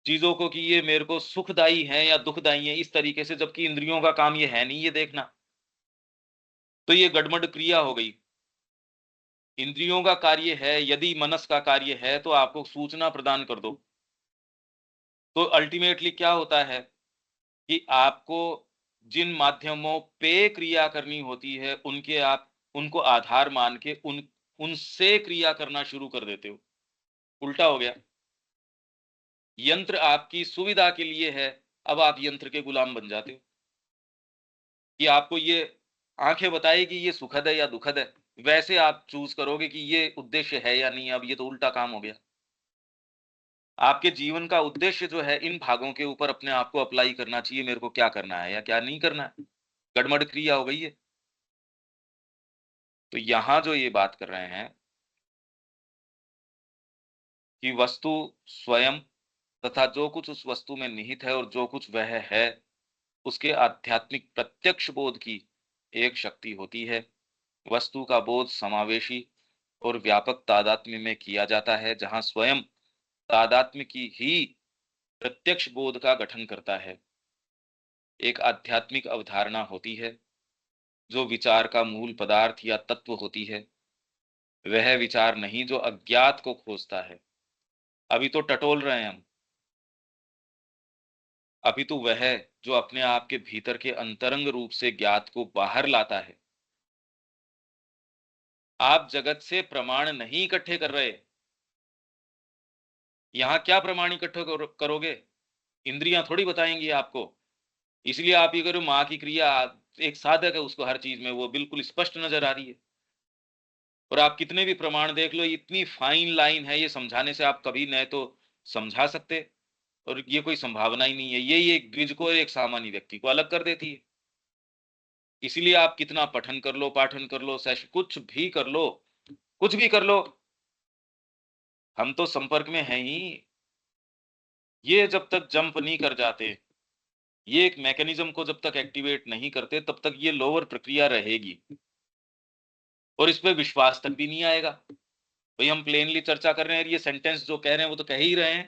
चीजों को कि ये मेरे को सुखदाई है या दुखदाई है, इस तरीके से, जबकि इंद्रियों का काम ये है नहीं ये देखना। तो ये गड़बड़ क्रिया हो गई। इंद्रियों का कार्य है, यदि मनस का कार्य है, तो आपको सूचना प्रदान कर दो। तो अल्टीमेटली क्या होता है कि आपको जिन माध्यमों पे क्रिया करनी होती है, उनके आप उनको आधार मान के उनसे क्रिया करना शुरू कर देते हो। उल्टा हो गया। यंत्र आपकी सुविधा के लिए है, अब आप यंत्र के गुलाम बन जाते हो कि आपको ये आंखें बताएगी ये सुखद है या दुखद है, वैसे आप चूज करोगे कि ये उद्देश्य है या नहीं। अब ये तो उल्टा काम हो गया। आपके जीवन का उद्देश्य जो है, इन भागों के ऊपर अपने आप को अप्लाई करना चाहिए, मेरे को क्या करना है या क्या नहीं करना है। गड़बड़ क्रिया हो गई है। तो यहां जो ये बात कर रहे हैं कि वस्तु स्वयं तथा जो कुछ उस वस्तु में निहित है और जो कुछ वह है, उसके आध्यात्मिक प्रत्यक्ष बोध की एक शक्ति होती है। वस्तु का बोध समावेशी और व्यापक तादात्म्य में किया जाता है, जहां स्वयं तादात्म्य की ही प्रत्यक्ष बोध का गठन करता है। एक आध्यात्मिक अवधारणा होती है जो विचार का मूल पदार्थ या तत्व होती है। वह विचार नहीं जो अज्ञात को खोजता है। अभी तो टटोल रहे हैं हम। अभी तो वह जो अपने आप के भीतर के अंतरंग रूप से ज्ञात को बाहर लाता है। आप जगत से प्रमाण नहीं इकट्ठे कर रहे। यहां क्या प्रमाण इकट्ठे करोगे? इंद्रियां थोड़ी बताएंगी आपको। इसलिए आप ये करो, माँ की क्रिया एक साधक है, उसको हर चीज में वो बिल्कुल स्पष्ट नजर आ रही है। और आप कितने भी प्रमाण देख लो, इतनी फाइन लाइन है, ये समझाने से आप कभी न तो समझा सकते, और ये कोई संभावना ही नहीं है। यही एक द्विज को और एक सामान्य व्यक्ति को अलग कर देती है। इसीलिए आप कितना पठन कर लो, पाठन कर लो, सेशन कुछ भी कर लो, कुछ भी कर लो, हम तो संपर्क में हैं ही। ये जब तक जंप नहीं कर जाते, ये एक मैकेनिज्म को जब तक एक्टिवेट नहीं करते, तब तक ये लोअर प्रक्रिया रहेगी और इस पे विश्वास तक भी नहीं आएगा। भाई हम प्लेनली चर्चा कर रहे हैं, ये सेंटेंस जो कह रहे हैं वो तो कह ही रहे हैं।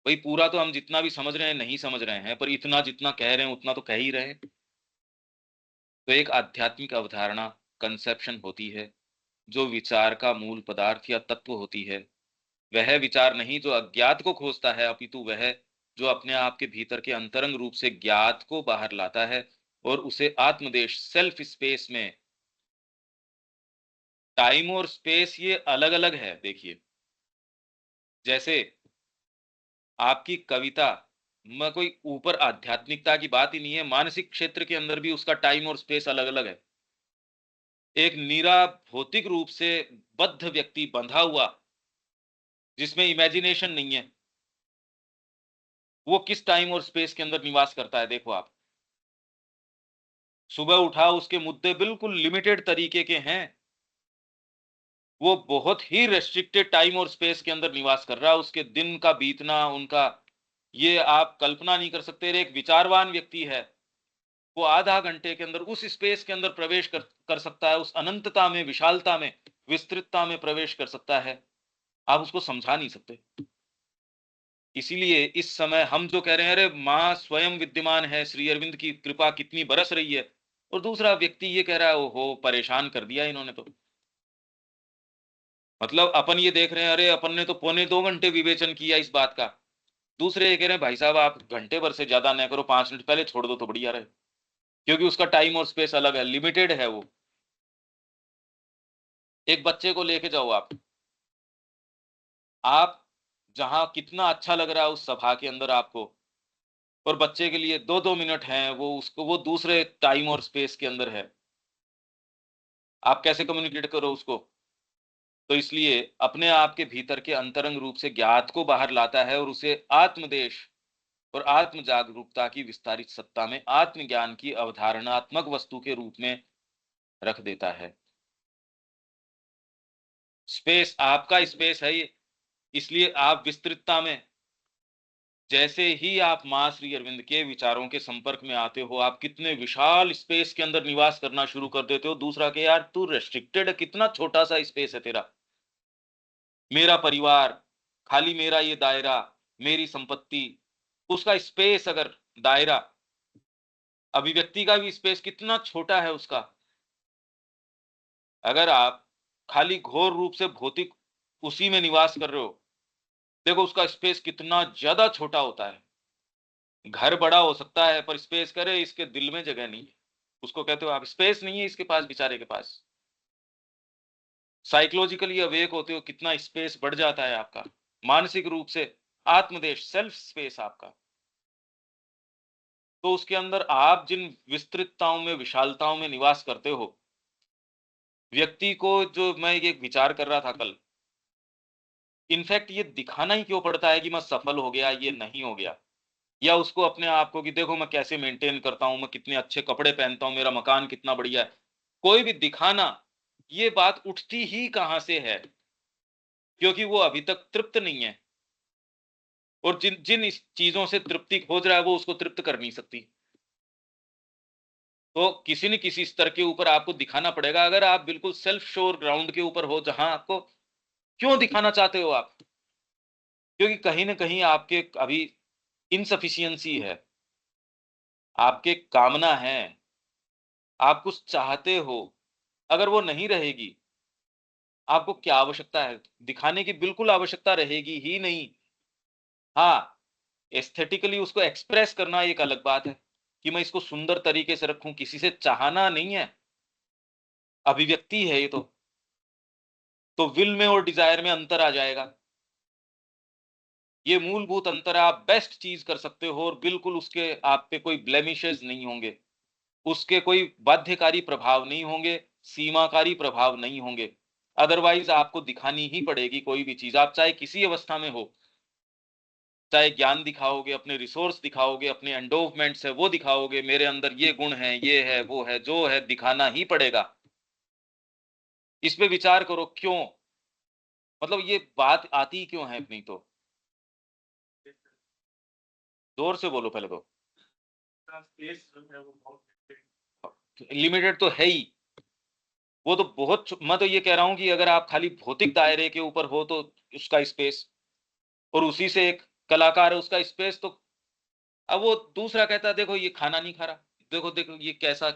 भाई पूरा तो हम जितना भी समझ रहे हैं नहीं समझ रहे हैं, पर इतना जितना कह रहे हैं उतना तो कह ही रहे हैं। तो एक आध्यात्मिक अवधारणा कंसेप्शन होती है, जो विचार का मूल पदार्थ या तत्व होती है, वह विचार नहीं जो अज्ञात को खोजता है, अपितु वह जो अपने आप के भीतर के अंतरंग रूप से ज्ञात को बाहर लाता है और उसे आत्मदेश सेल्फ स्पेस में। टाइम और स्पेस ये अलग-अलग है, देखिए। जैसे आपकी कविता में कोई ऊपर आध्यात्मिकता की बात ही नहीं है, मानसिक क्षेत्र के अंदर भी उसका टाइम और स्पेस अलग-अलग है। एक निरा भौतिक रूप से बद्ध व्यक्ति बंधा हुआ, जिसमें इमेजिनेशन नहीं है, वो किस टाइम और स्पेस के अंदर निवास करता है, देखो आप। सुबह उठा, उसके मुद्दे बिल्कुल लिमिटेड तरीके के हैं। वो बहुत ही रेस्ट्रिक्टेड टाइम और स्पेस के अंदर निवास कर रहा है। उसके दिन का बीतना, उनका ये आप कल्पना नहीं कर सकते। एक विचारवान व्यक्ति है, वो आधा घंटे के अंदर उस स्पेस के अंदर प्रवेश कर सकता है, उस अनंतता में, विशालता में, विस्तृतता में प्रवेश कर सकता है। आप उसको समझा नहीं सकते। इसीलिए इस समय हम जो कह रहे हैं, अरे माँ स्वयं विद्यमान है, श्री अरविंद की कृपा कितनी बरस रही है, और दूसरा व्यक्ति ये कह रहा है, ओहो परेशान कर दिया इन्होंने तो। मतलब अपन ये देख रहे हैं, अरे अपन ने तो पौने 2 घंटे विवेचन किया इस बात का। दूसरे ये कह रहे हैं, भाई साहब आप घंटे भर से ज्यादा न करो, 5 मिनट पहले छोड़ दो तो बढ़िया रहे। क्योंकि उसका टाइम और स्पेस अलग है, लिमिटेड है वो। एक बच्चे को लेके जाओ आप जहां कितना अच्छा लग रहा है उस सभा के अंदर आपको, और बच्चे के लिए 2-2 मिनट हैं, वो दूसरे टाइम और स्पेस के अंदर है। आप कैसे कम्युनिकेट करो उसको? तो इसलिए अपने आप के भीतर के अंतरंग रूप से ज्ञात को बाहर लाता है और उसे आत्मदेश और आत्म जागरूकता की विस्तारित सत्ता में आत्मज्ञान की अवधारणात्मक वस्तु के रूप में रख देता है। स्पेस आपका स्पेस है ये, इसलिए आप विस्तृतता में, जैसे ही आप मां श्री अरविंद के विचारों के संपर्क में आते हो, आप कितने विशाल स्पेस के अंदर निवास करना शुरू कर देते हो। दूसरा के यार तू रेस्ट्रिक्टेड है, कितना छोटा सा स्पेस है तेरा। मेरा परिवार, खाली मेरा ये दायरा, मेरी संपत्ति, उसका स्पेस, अगर दायरा, अभिव्यक्ति का भी स्पेस कितना छोटा है उसका। अगर आप खाली घोर रूप से भौतिक उसी में निवास कर रहे हो, देखो उसका स्पेस कितना ज्यादा छोटा होता है। घर बड़ा हो सकता है पर स्पेस करे, इसके दिल में जगह नहीं है। उसको कहते हो आप स्पेस नहीं है इसके पास, बेचारे के पास। साइकोलॉजिकली अवेक होते हो, कितना स्पेस बढ़ जाता है आपका, मानसिक रूप से आत्मदेश सेल्फ स्पेस आपका। तो उसके अंदर आप जिन विस्तृतताओं में, विशालताओं में निवास करते हो, व्यक्ति को, जो मैं एक विचार कर रहा था कल, इनफैक्ट ये दिखाना ही क्यों पड़ता है कि मैं सफल हो गया, ये नहीं हो गया, या उसको अपने आप को कि देखो मैं कैसे मेंटेन करता हूं, मैं कितने अच्छे कपड़े पहनता हूं, मेरा मकान कितना बढ़िया है, कोई भी दिखाना, ये बात उठती ही कहां से है? क्योंकि वो अभी तक तृप्त नहीं है, और जिन जिन इस चीजों से तृप्ति खोज रहा है, वो उसको तृप्त कर नहीं सकती। तो किसी न किसी स्तर के ऊपर आपको दिखाना पड़ेगा। अगर आप बिल्कुल सेल्फ श्योर ग्राउंड के ऊपर हो, जहां आपको क्यों दिखाना चाहते हो आप? क्योंकि कहीं न कहीं आपके अभी इनसफिशिएंसी है, आपके कामना है, आप कुछ चाहते हो, अगर वो नहीं रहेगी, आपको क्या आवश्यकता है? दिखाने की बिल्कुल आवश्यकता रहेगी ही नहीं। हाँ, एस्थेटिकली उसको एक्सप्रेस करना एक अलग बात है, कि मैं इसको सुंदर तरीके से रखूँ, किसी से चाहना नहीं है, अभिव्यक्ति है ये तो। तो विल में और डिज़ायर में अंतर आ जाएगा। ये मूलभूत अंतर है, आप बेस्ट चीज़ कर सकते हो और बिल्कुल उसके आप पे कोई ब्लेमिशेस नहीं होंगे, उसके कोई बाध्यकारी प्रभाव नहीं होंगे, सीमाकारी प्रभाव नहीं होंगे। अदरवाइज़ आपको दिखानी ही पड़ेगी कोई भी चीज़, आप चाहे किसी अवस्था में हो। चाहे ज्ञान दिखाओगे, अपने रिसोर्स दिखाओगे, अपने एंडोवमेंट्स है वो दिखाओगे, मेरे अंदर ये गुण है, ये है, वो है, जो है दिखाना ही पड़ेगा। इस पे विचार करो क्यों? मतलब ये बात आती क्यों है नहीं तो? ज़ोर से बोलो पहले तो। लिमिटेड तो है ही। वो तो बहुत मैं तो ये कह रहा हूँ कि अगर आप खाली भौतिक दायरे के ऊपर हो तो उसका स्पेस, और उसी से एक कलाकार है उसका स्पेस, तो अब वो दूसरा कहता है देखो ये खाना नहीं खा रहा, देखो, देखो ये कैसा,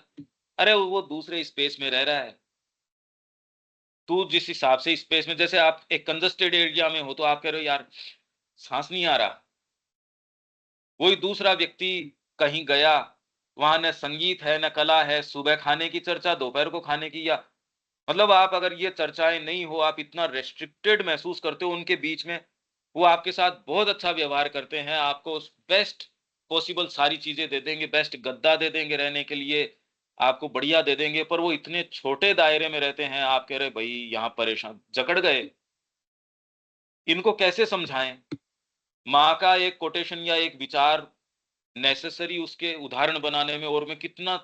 अरे वो दूसरे स्पेस में रह रहा है। तू जिस हिसाब से स्पेस में, जैसे आप एक कंजस्टेड एरिया में हो तो आप कह रहे हो यार सांस नहीं आ रहा, वही दूसरा व्यक्ति कहीं गया, वहां न संगीत है न कला है, सुबह खाने की चर्चा, दोपहर को खाने की, या मतलब आप अगर ये चर्चाएं नहीं हो, आप इतना रेस्ट्रिक्टेड महसूस करते हो उनके बीच में, वो आपके साथ बहुत अच्छा व्यवहार करते हैं, आपको बेस्ट पॉसिबल सारी चीजें दे देंगे, बेस्ट गद्दा दे देंगे रहने के लिए, आपको बढ़िया दे देंगे, पर वो इतने छोटे दायरे में रहते हैं, आप कह रहे भाई यहाँ परेशान जकड़ गए, इनको कैसे समझाएं। माँ का एक कोटेशन या एक विचार नेसेसरी उसके उदाहरण बनाने में और में कितना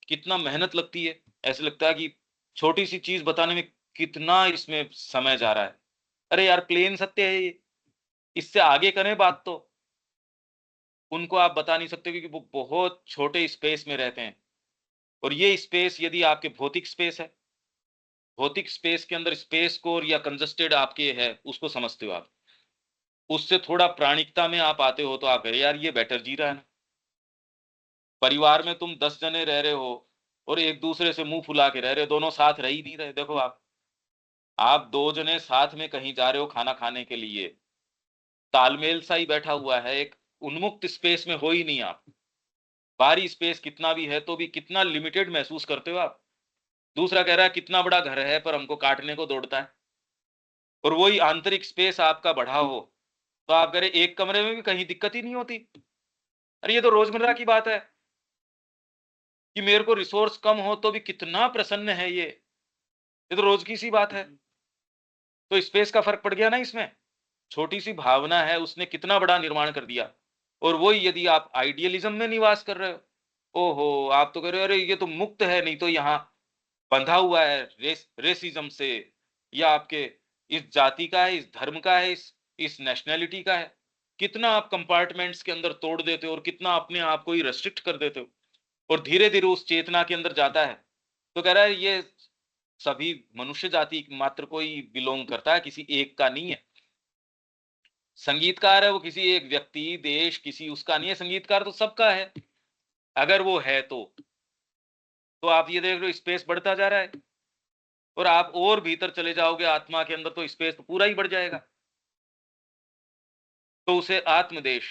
कितना मेहनत लगती है, ऐसे लगता है कि छोटी सी चीज बताने में कितना इसमें समय जा रहा है। अरे यार प्लेन सत्य है ये, इससे आगे करें बात तो, उनको आप बता नहीं सकते क्योंकि वो बहुत छोटे स्पेस में रहते हैं। और ये स्पेस यदि आपके भौतिक स्पेस है, भौतिक स्पेस के अंदर स्पेस कोर या कंजस्टेड आपके है, उसको समझते हो आप, उससे थोड़ा प्राणिकता में आप आते हो तो आप कह रहे यार ये बेटर जी रहा है ना। परिवार में तुम 10 जने रह रहे हो और एक दूसरे से मुंह फुला के रह रहे हो, दोनों साथ रह ही नहीं रहे। देखो आप 2 जने साथ में कहीं जा रहे हो खाना खाने के लिए, तालमेल सा ही बैठा हुआ है, एक उन्मुक्त स्पेस में हो ही नहीं आप। बाहरी स्पेस कितना भी है तो भी कितना लिमिटेड महसूस करते हो आप। दूसरा कह रहा है कितना बड़ा घर है पर हमको काटने को दौड़ता है। और वही आंतरिक स्पेस आपका बढ़ा हो तो आप कह रहे एक कमरे में भी कहीं दिक्कत ही नहीं होती। अरे ये तो रोजमर्रा की बात है कि मेरे को रिसोर्स कम हो तो भी कितना प्रसन्न है ये तो रोज की सी बात है। तो स्पेस का फर्क पड़ गया ना इसमें, छोटी सी भावना है उसने कितना बड़ा निर्माण कर दिया। और वही यदि आप आइडियलिज्म में निवास कर रहे हो, ओहो आप तो कह रहे हो अरे ये तो मुक्त है, नहीं तो यहाँ बंधा हुआ है रेसिज्म से, या आपके इस जाति का है, इस धर्म का है, इस नेशनैलिटी का है। कितना आप कंपार्टमेंट्स के अंदर तोड़ देते हो और कितना अपने आप को ही रेस्ट्रिक्ट कर देते हो। और धीरे धीरे उस चेतना के अंदर जाता है तो कह रहा है ये सभी मनुष्य जाति मात्र को ही बिलोंग करता है, किसी एक का नहीं है। संगीतकार है वो किसी एक व्यक्ति देश किसी उसका नहीं है, संगीतकार तो सबका है अगर वो है तो आप ये देख रहे हो स्पेस बढ़ता जा रहा है। और आप और भीतर चले जाओगे आत्मा के अंदर तो स्पेस तो पूरा ही बढ़ जाएगा। तो उसे आत्मदेश,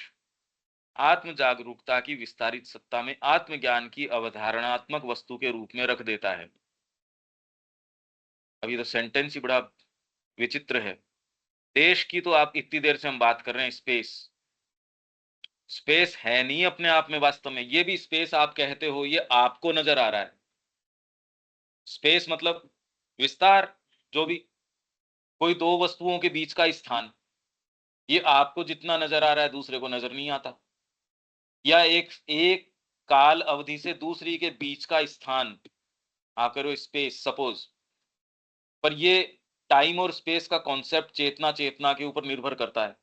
आत्म जागरूकता की विस्तारित सत्ता में आत्मज्ञान की अवधारणात्मक वस्तु के रूप में रख देता है। अब ये तो सेंटेंस ही बड़ा विचित्र है। देश की तो आप इतनी देर से हम बात कर रहे हैं, स्पेस, स्पेस है नहीं अपने आप में वास्तव में, ये भी स्पेस आप कहते हो ये आपको नजर आ रहा है। स्पेस मतलब विस्तार, जो भी कोई दो वस्तुओं के बीच का स्थान, ये आपको जितना नजर आ रहा है दूसरे को नजर नहीं आता। या एक एक काल अवधि से दूसरी के बीच का स्थान आप करो स्पेस सपोज, पर ये टाइम और स्पेस का कॉन्सेप्ट चेतना चेतना के ऊपर निर्भर करता है।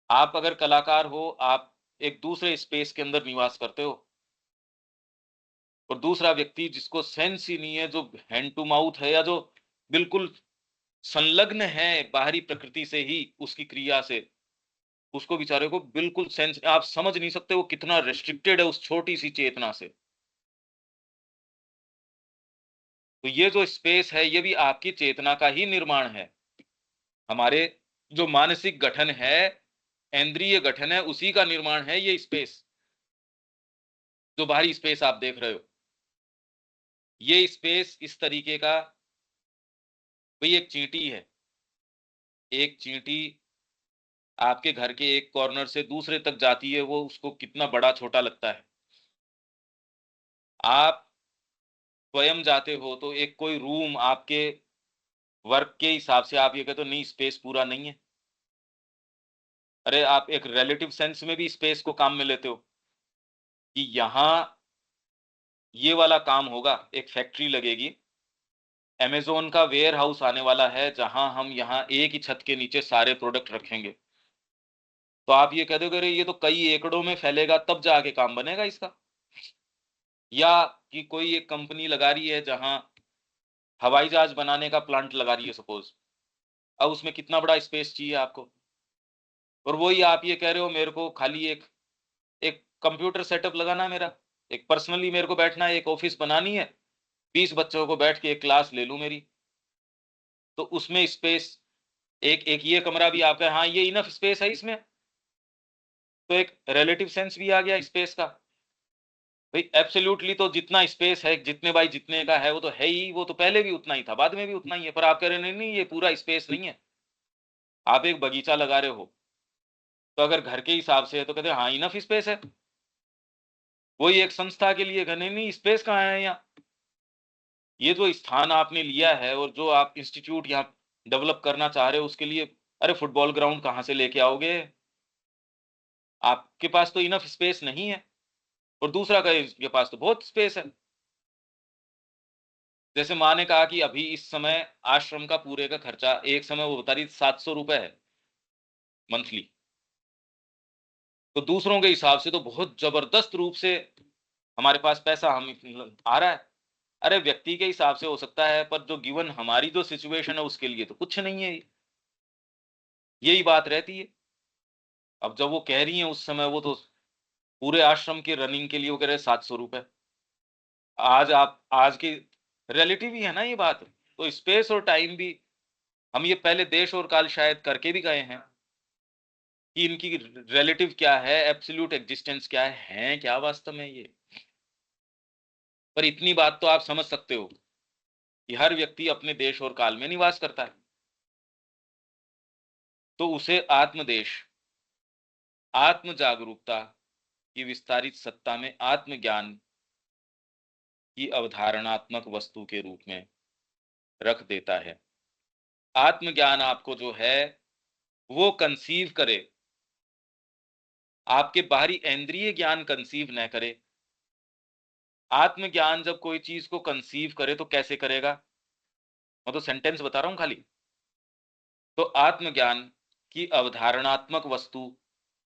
आप अगर कलाकार हो आप एक दूसरे स्पेस के अंदर निवास करते हो, और दूसरा व्यक्ति जिसको सेंस ही नहीं है, जो हैंड टू माउथ है या जो बिल्कुल संलग्न है बाहरी प्रकृति से ही उसकी क्रिया से, उसको बेचारे को बिल्कुल सेंस आप समझ नहीं सकते वो कितना रेस्ट्रिक्टेड है उस छोटी सी चेतना से। तो ये जो स्पेस है ये भी आपकी चेतना का ही निर्माण है। हमारे जो मानसिक गठन है, इंद्रिय गठन है, उसी का निर्माण है ये स्पेस। जो बाहरी स्पेस आप देख रहे हो ये स्पेस इस तरीके का, भाई एक चींटी है, एक चींटी आपके घर के एक कॉर्नर से दूसरे तक जाती है, वो उसको कितना बड़ा छोटा लगता है। आप स्वयं जाते हो तो एक कोई रूम आपके वर्क के हिसाब से आप ये कहते हो नहीं स्पेस पूरा नहीं है। अरे आप एक रिलेटिव सेंस में भी स्पेस को काम में लेते हो कि यहाँ ये वाला काम होगा, एक फैक्ट्री लगेगी, अमेज़न का वेयर हाउस आने वाला है जहां हम यहाँ एक ही छत के नीचे सारे प्रोडक्ट रखेंगे। तो आप ये कह दोगे अरे ये तो कई एकड़ों में फैलेगा तब जाके काम बनेगा इसका। या कि कोई एक कंपनी लगा रही है जहां हवाई जहाज बनाने का प्लांट लगा रही है सपोज, अब उसमें कितना बड़ा स्पेस चाहिए आपको। और वही आप ये कह रहे हो मेरे को खाली एक एक कंप्यूटर सेटअप लगाना है मेरा, एक पर्सनली मेरे को बैठना है, एक ऑफिस बनानी है, 20 बच्चों को बैठ के एक क्लास ले लूं मेरी, तो उसमें स्पेस, एक एक ये कमरा भी आपका, हाँ, ये इनफ स्पेस है इसमें, तो एक रिलेटिव सेंस भी आ गया स्पेस का। भाई एब्सोल्यूटली तो जितना स्पेस है, जितने बाई जितने का है, वो तो है ही, वो तो पहले भी उतना ही था, बाद में भी उतना ही है, पर आप कह रहे हैं नहीं नहीं ये पूरा स्पेस नहीं है। आप एक बगीचा लगा रहे हो, तो अगर घर के हिसाब से है तो कहते हैं हाँ इनफ स्पेस है। वही एक संस्था के लिए नहीं नहीं स्पेस कहाँ है यहाँ। ये जो स्थान आपने लिया है और जो आप इंस्टीट्यूट यहाँ डेवलप करना चाह रहे हो उसके लिए, अरे फुटबॉल ग्राउंड कहाँ से लेके आओगे? आपके पास तो इनफ स्पेस नहीं है, और दूसरा का इसके पास तो बहुत स्पेस है। जैसे माँ ने कहा कि अभी इस समय आश्रम का पूरे का खर्चा, एक समय वो बता रही 700 रुपए है मंथली, तो दूसरों के हिसाब से तो बहुत जबरदस्त रूप से हमारे पास पैसा हम आ रहा है। अरे व्यक्ति के हिसाब से हो सकता है, पर जो गिवन हमारी जो सिचुएशन है उसके लिए तो कुछ नहीं है ये। यही बात रहती है। अब जब वो कह रही हैं उस समय, वो तो पूरे आश्रम के रनिंग के लिए वो कह रहे हैं 700 रुपए। आज आप आज की रियलिटी भी है ना ये बात। तो स्पेस और टाइम भी, हम ये पहले देश और काल शायद करके भी गए हैं कि इनकी रिलेटिव क्या है, एब्सोल्यूट एग्जिस्टेंस क्या है क्या वास्तव में ये। पर इतनी बात तो आप समझ सकते हो कि हर व्यक्ति अपने देश और काल में निवास करता है, तो उसे आत्मदेश, आत्म जागरूकता की विस्तारित सत्ता में आत्मज्ञान की अवधारणात्मक वस्तु के रूप में रख देता है। आत्मज्ञान आपको जो है वो कंसीव करे, आपके बाहरी इंद्रिय ज्ञान कंसीव न करे। आत्मज्ञान जब कोई चीज को कंसीव करे तो कैसे करेगा? मैं तो सेंटेंस बता रहा हूं खाली। तो आत्मज्ञान की अवधारणात्मक वस्तु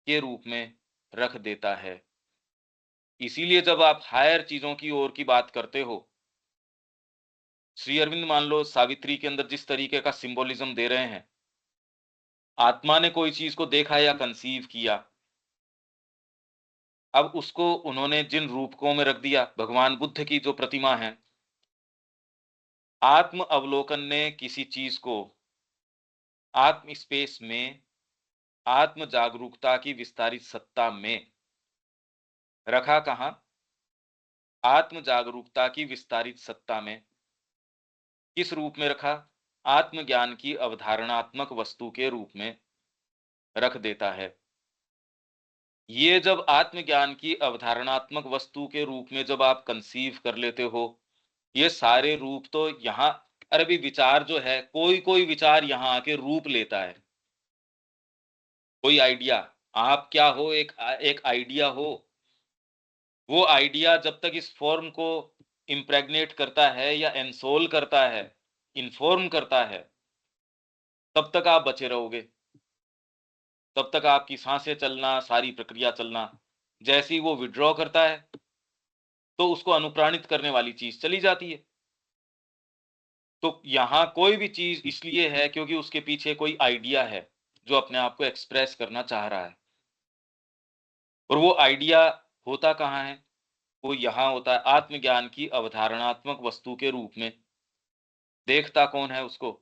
के रूप में रख देता है। इसीलिए जब आप हायर चीजों की ओर की बात करते हो, श्री अरविंद मान लो सावित्री के अंदर जिस तरीके का सिंबोलिज्म दे रहे हैं, आत्मा ने कोई चीज को देखा या कंसीव किया, अब उसको उन्होंने जिन रूपकों में रख दिया, भगवान बुद्ध की जो प्रतिमा है, आत्म अवलोकन ने किसी चीज को आत्म स्पेस में, आत्म जागरूकता की विस्तारित सत्ता में रखा। कहां? आत्म जागरूकता की विस्तारित सत्ता में। किस रूप में रखा? आत्मज्ञान की अवधारणात्मक वस्तु के रूप में रख देता है। ये जब आत्मज्ञान की अवधारणात्मक वस्तु के रूप में जब आप कंसीव कर लेते हो, ये सारे रूप तो यहाँ, अरे भी विचार जो है, कोई कोई विचार यहाँ आके रूप लेता है। कोई आइडिया, आप क्या हो, एक आइडिया हो, वो आइडिया जब तक इस फॉर्म को इम्प्रेग्नेट करता है या एनसोल करता है, इन्फॉर्म करता है, तब तक आप बचे रहोगे। तब तक आपकी सांसें चलना, सारी प्रक्रिया चलना। जैसे ही वो विड्रॉ करता है, तो उसको अनुप्राणित करने वाली चीज चली जाती है। तो यहाँ कोई भी चीज इसलिए है क्योंकि उसके पीछे कोई आइडिया है जो अपने आप को एक्सप्रेस करना चाह रहा है। और वो आइडिया होता कहाँ है? वो यहाँ होता है आत्मज्ञान की अवधारणात्मक वस्तु के रूप में। देखता कौन है उसको?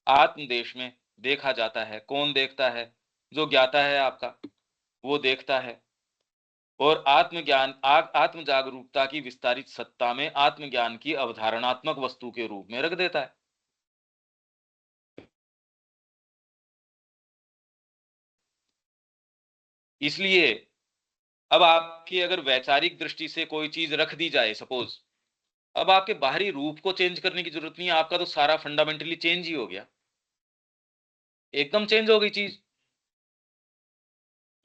आत्मदेश में देखा जाता है। कौन देखता है? जो ज्ञाता है आपका, वो देखता है। और आत्मज्ञान आत्म जागरूकता की विस्तारित सत्ता में आत्मज्ञान की अवधारणात्मक वस्तु के रूप में रख देता है। इसलिए अब आपकी अगर वैचारिक दृष्टि से कोई चीज रख दी जाए, सपोज, अब आपके बाहरी रूप को चेंज करने की जरूरत नहीं है, आपका तो सारा फंडामेंटली चेंज ही हो गया, एकदम चेंज हो गई चीज।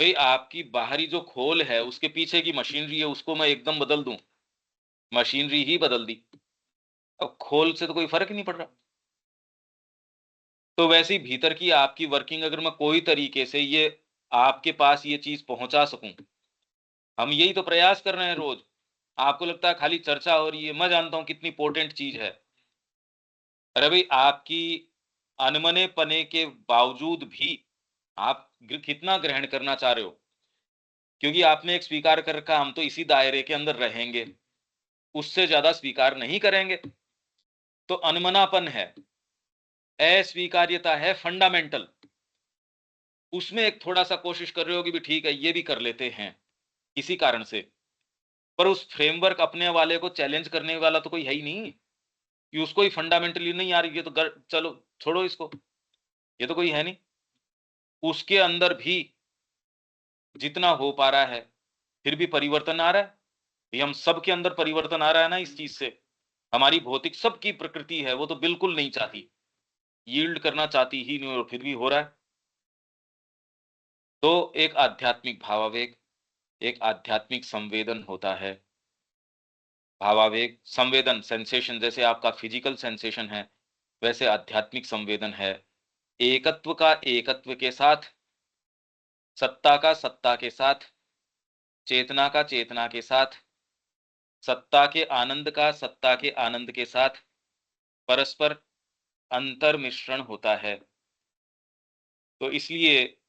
भाई आपकी बाहरी जो खोल है उसके पीछे की मशीनरी है, उसको मैं एकदम बदल दूं, मशीनरी ही बदल दी, अब खोल से तो कोई फर्क ही नहीं पड़ रहा। तो वैसे ही भीतर की आपकी वर्किंग अगर मैं कोई तरीके से ये आपके पास ये चीज पहुंचा सकूं, हम यही तो प्रयास कर रहे हैं रोज। आपको लगता है खाली चर्चा हो रही है, मैं जानता हूं कितनी पोटेंट चीज है। अरे भाई आपकी अनमने पने के बावजूद भी आप कितना ग्रहण करना चाह रहे हो, क्योंकि आपने एक स्वीकार कर रखा हम तो इसी दायरे के अंदर रहेंगे, उससे ज्यादा स्वीकार नहीं करेंगे। तो अनमनापन है, अस्वीकार्यता है फंडामेंटल। उसमें एक थोड़ा-सा कोशिश कर रहे हो कि भी ठीक है, ये भी कर लेते हैं, किसी कारण से। पर उस फ्रेमवर्क अपने वाले को चैलेंज करने वाला तो कोई है ही नहीं, कि उसको ही फंडामेंटली नहीं आ रही, ये तो ग चलो छोड़ो इसको, ये तो कोई है नहीं। उसके अंदर भी जितना हो पा रहा है, फिर भी परिवर्तन आ रहा है। ये हम सबके अंदर परिवर्तन आ रहा है ना इस चीज़ से। हमारी भौतिक सबकी प्रकृति है, वो तो बिल्कुल नहीं चाहती, यील्ड करना चाहती ही नहीं और फिर भी हो रहा है। तो एक आध्यात्मिक भावावेग, एक आध्यात्मिक संवेदन होता है। भावावेग, संवेदन, सेंसेशन जैसे आपका फिजिकल सेंसेशन है, वैसे आध्यात्मिक संवेदन है। एकत्व का एकत्व के साथ, सत्ता का सत्ता के साथ, चेतना का चेतना के साथ, सत्ता के आनंद का सत्ता के आनंद के साथ परस्पर अंतर मिश्रण होता है। तो इसलिए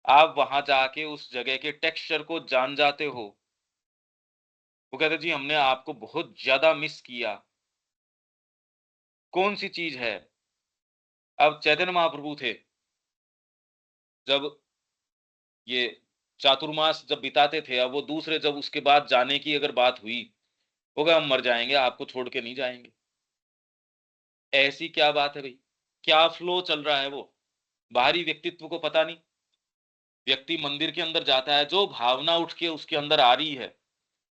आप वहां जाके उस जगह के टेक्सचर को जान जाते हो। वो कहते जी हमने आपको बहुत ज्यादा मिस किया। कौन सी चीज है? अब चैतन्य महाप्रभु थे, जब ये चातुर्मास जब बिताते थे, अब वो दूसरे जब उसके बाद जाने की अगर बात हुई, वो कहा हम मर जाएंगे, आपको छोड़ के नहीं जाएंगे। ऐसी क्या बात है भाई? क्या फ्लो चल रहा है वो? बाहरी व्यक्तित्व को पता नहीं। व्यक्ति मंदिर के अंदर जाता है, जो भावना उठ के उसके अंदर आ रही है,